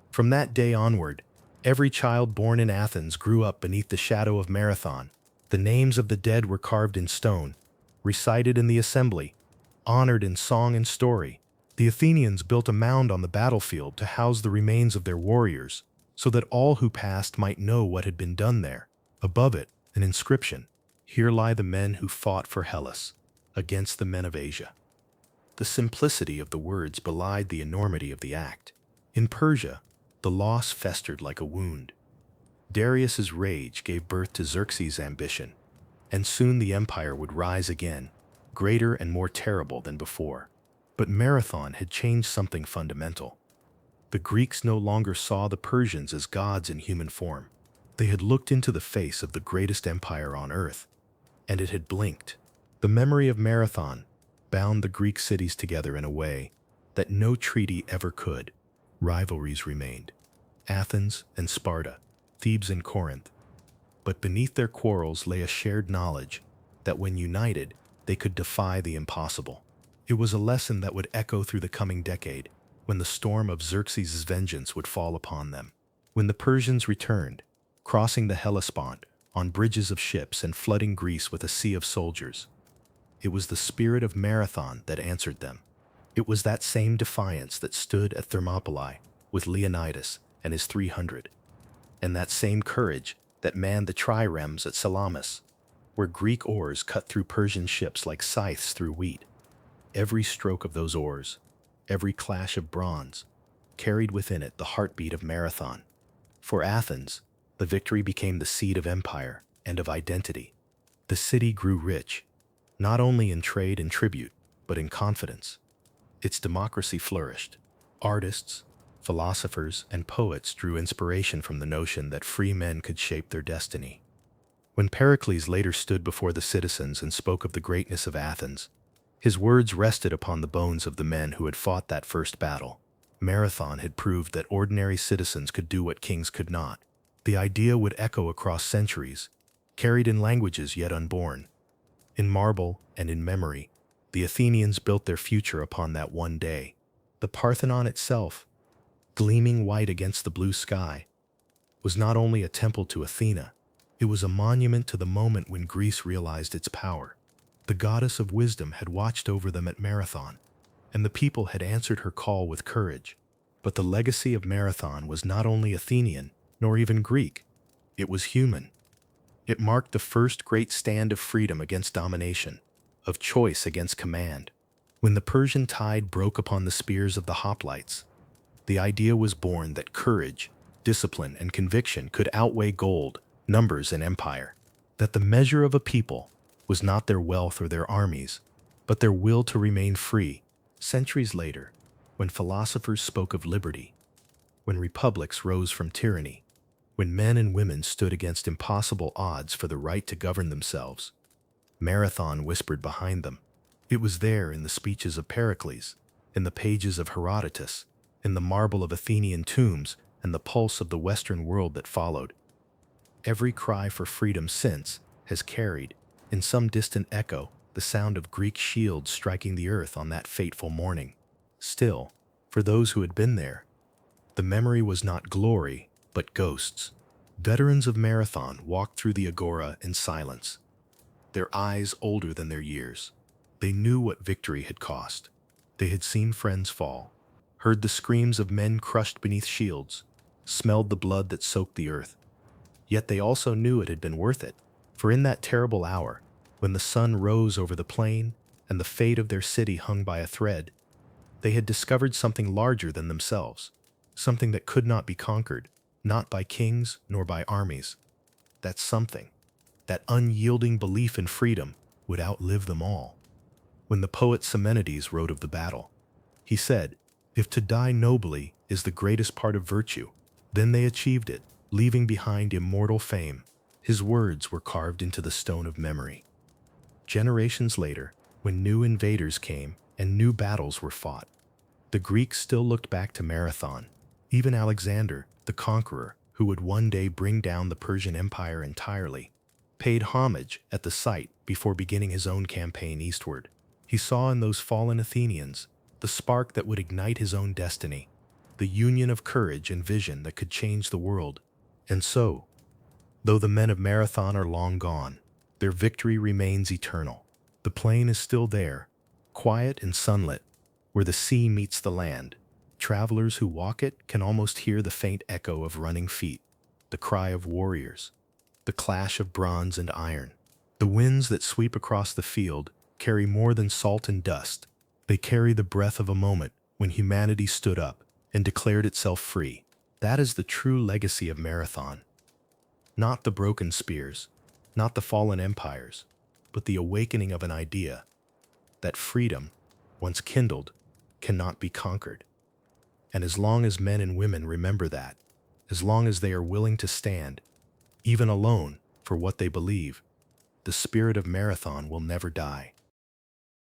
From that day onward, every child born in Athens grew up beneath the shadow of Marathon. The names of the dead were carved in stone, recited in the assembly, honored in song and story. The Athenians built a mound on the battlefield to house the remains of their warriors, so that all who passed might know what had been done there. Above it, an inscription: "Here lie the men who fought for Hellas, against the men of Asia." The simplicity of the words belied the enormity of the act. In Persia, the loss festered like a wound. Darius's rage gave birth to Xerxes' ambition, and soon the empire would rise again, greater and more terrible than before. But Marathon had changed something fundamental. The Greeks no longer saw the Persians as gods in human form. They had looked into the face of the greatest empire on earth, and it had blinked. The memory of Marathon bound the Greek cities together in a way that no treaty ever could. Rivalries remained: Athens and Sparta, Thebes and Corinth. But beneath their quarrels lay a shared knowledge that when united, they could defy the impossible. It was a lesson that would echo through the coming decade, when the storm of Xerxes' vengeance would fall upon them. When the Persians returned, crossing the Hellespont on bridges of ships and flooding Greece with a sea of soldiers, it was the spirit of Marathon that answered them. It was that same defiance that stood at Thermopylae with Leonidas and his 300, and that same courage that manned the triremes at Salamis, where Greek oars cut through Persian ships like scythes through wheat. Every stroke of those oars, every clash of bronze, carried within it the heartbeat of Marathon. For Athens, the victory became the seed of empire and of identity. The city grew rich, not only in trade and tribute, but in confidence. Its democracy flourished. Artists, philosophers, and poets drew inspiration from the notion that free men could shape their destiny. When Pericles later stood before the citizens and spoke of the greatness of Athens, his words rested upon the bones of the men who had fought that first battle. Marathon had proved that ordinary citizens could do what kings could not. The idea would echo across centuries, carried in languages yet unborn. In marble and in memory, the Athenians built their future upon that one day. The Parthenon itself, gleaming white against the blue sky, was not only a temple to Athena, it was a monument to the moment when Greece realized its power. The goddess of wisdom had watched over them at Marathon, and the people had answered her call with courage. But the legacy of Marathon was not only Athenian, nor even Greek. It was human. It marked the first great stand of freedom against domination, of choice against command. When the Persian tide broke upon the spears of the hoplites, the idea was born that courage, discipline, and conviction could outweigh gold, numbers, and empire. That the measure of a people was not their wealth or their armies, but their will to remain free. Centuries later, when philosophers spoke of liberty, when republics rose from tyranny, when men and women stood against impossible odds for the right to govern themselves, Marathon whispered behind them. It was there in the speeches of Pericles, in the pages of Herodotus, in the marble of Athenian tombs, and the pulse of the Western world that followed. Every cry for freedom since has carried, in some distant echo, the sound of Greek shields striking the earth on that fateful morning. Still, for those who had been there, the memory was not glory, but ghosts. Veterans of Marathon walked through the agora in silence, their eyes older than their years. They knew what victory had cost. They had seen friends fall, heard the screams of men crushed beneath shields, smelled the blood that soaked the earth. Yet they also knew it had been worth it, for in that terrible hour, when the sun rose over the plain and the fate of their city hung by a thread, they had discovered something larger than themselves, something that could not be conquered, not by kings nor by armies. That something, that unyielding belief in freedom, would outlive them all. When the poet Simonides wrote of the battle, he said, "If to die nobly is the greatest part of virtue, then they achieved it, leaving behind immortal fame." His words were carved into the stone of memory. Generations later, when new invaders came and new battles were fought, the Greeks still looked back to Marathon. Even Alexander, the conqueror, who would one day bring down the Persian Empire entirely, paid homage at the site before beginning his own campaign eastward. He saw in those fallen Athenians the spark that would ignite his own destiny, the union of courage and vision that could change the world. And so, though the men of Marathon are long gone, their victory remains eternal. The plain is still there, quiet and sunlit, where the sea meets the land. Travelers who walk it can almost hear the faint echo of running feet, the cry of warriors, the clash of bronze and iron. The winds that sweep across the field carry more than salt and dust. They carry the breath of a moment when humanity stood up and declared itself free. That is the true legacy of Marathon. Not the broken spears, not the fallen empires, but the awakening of an idea that freedom, once kindled, cannot be conquered. And as long as men and women remember that, as long as they are willing to stand, even alone, for what they believe, the spirit of Marathon will never die.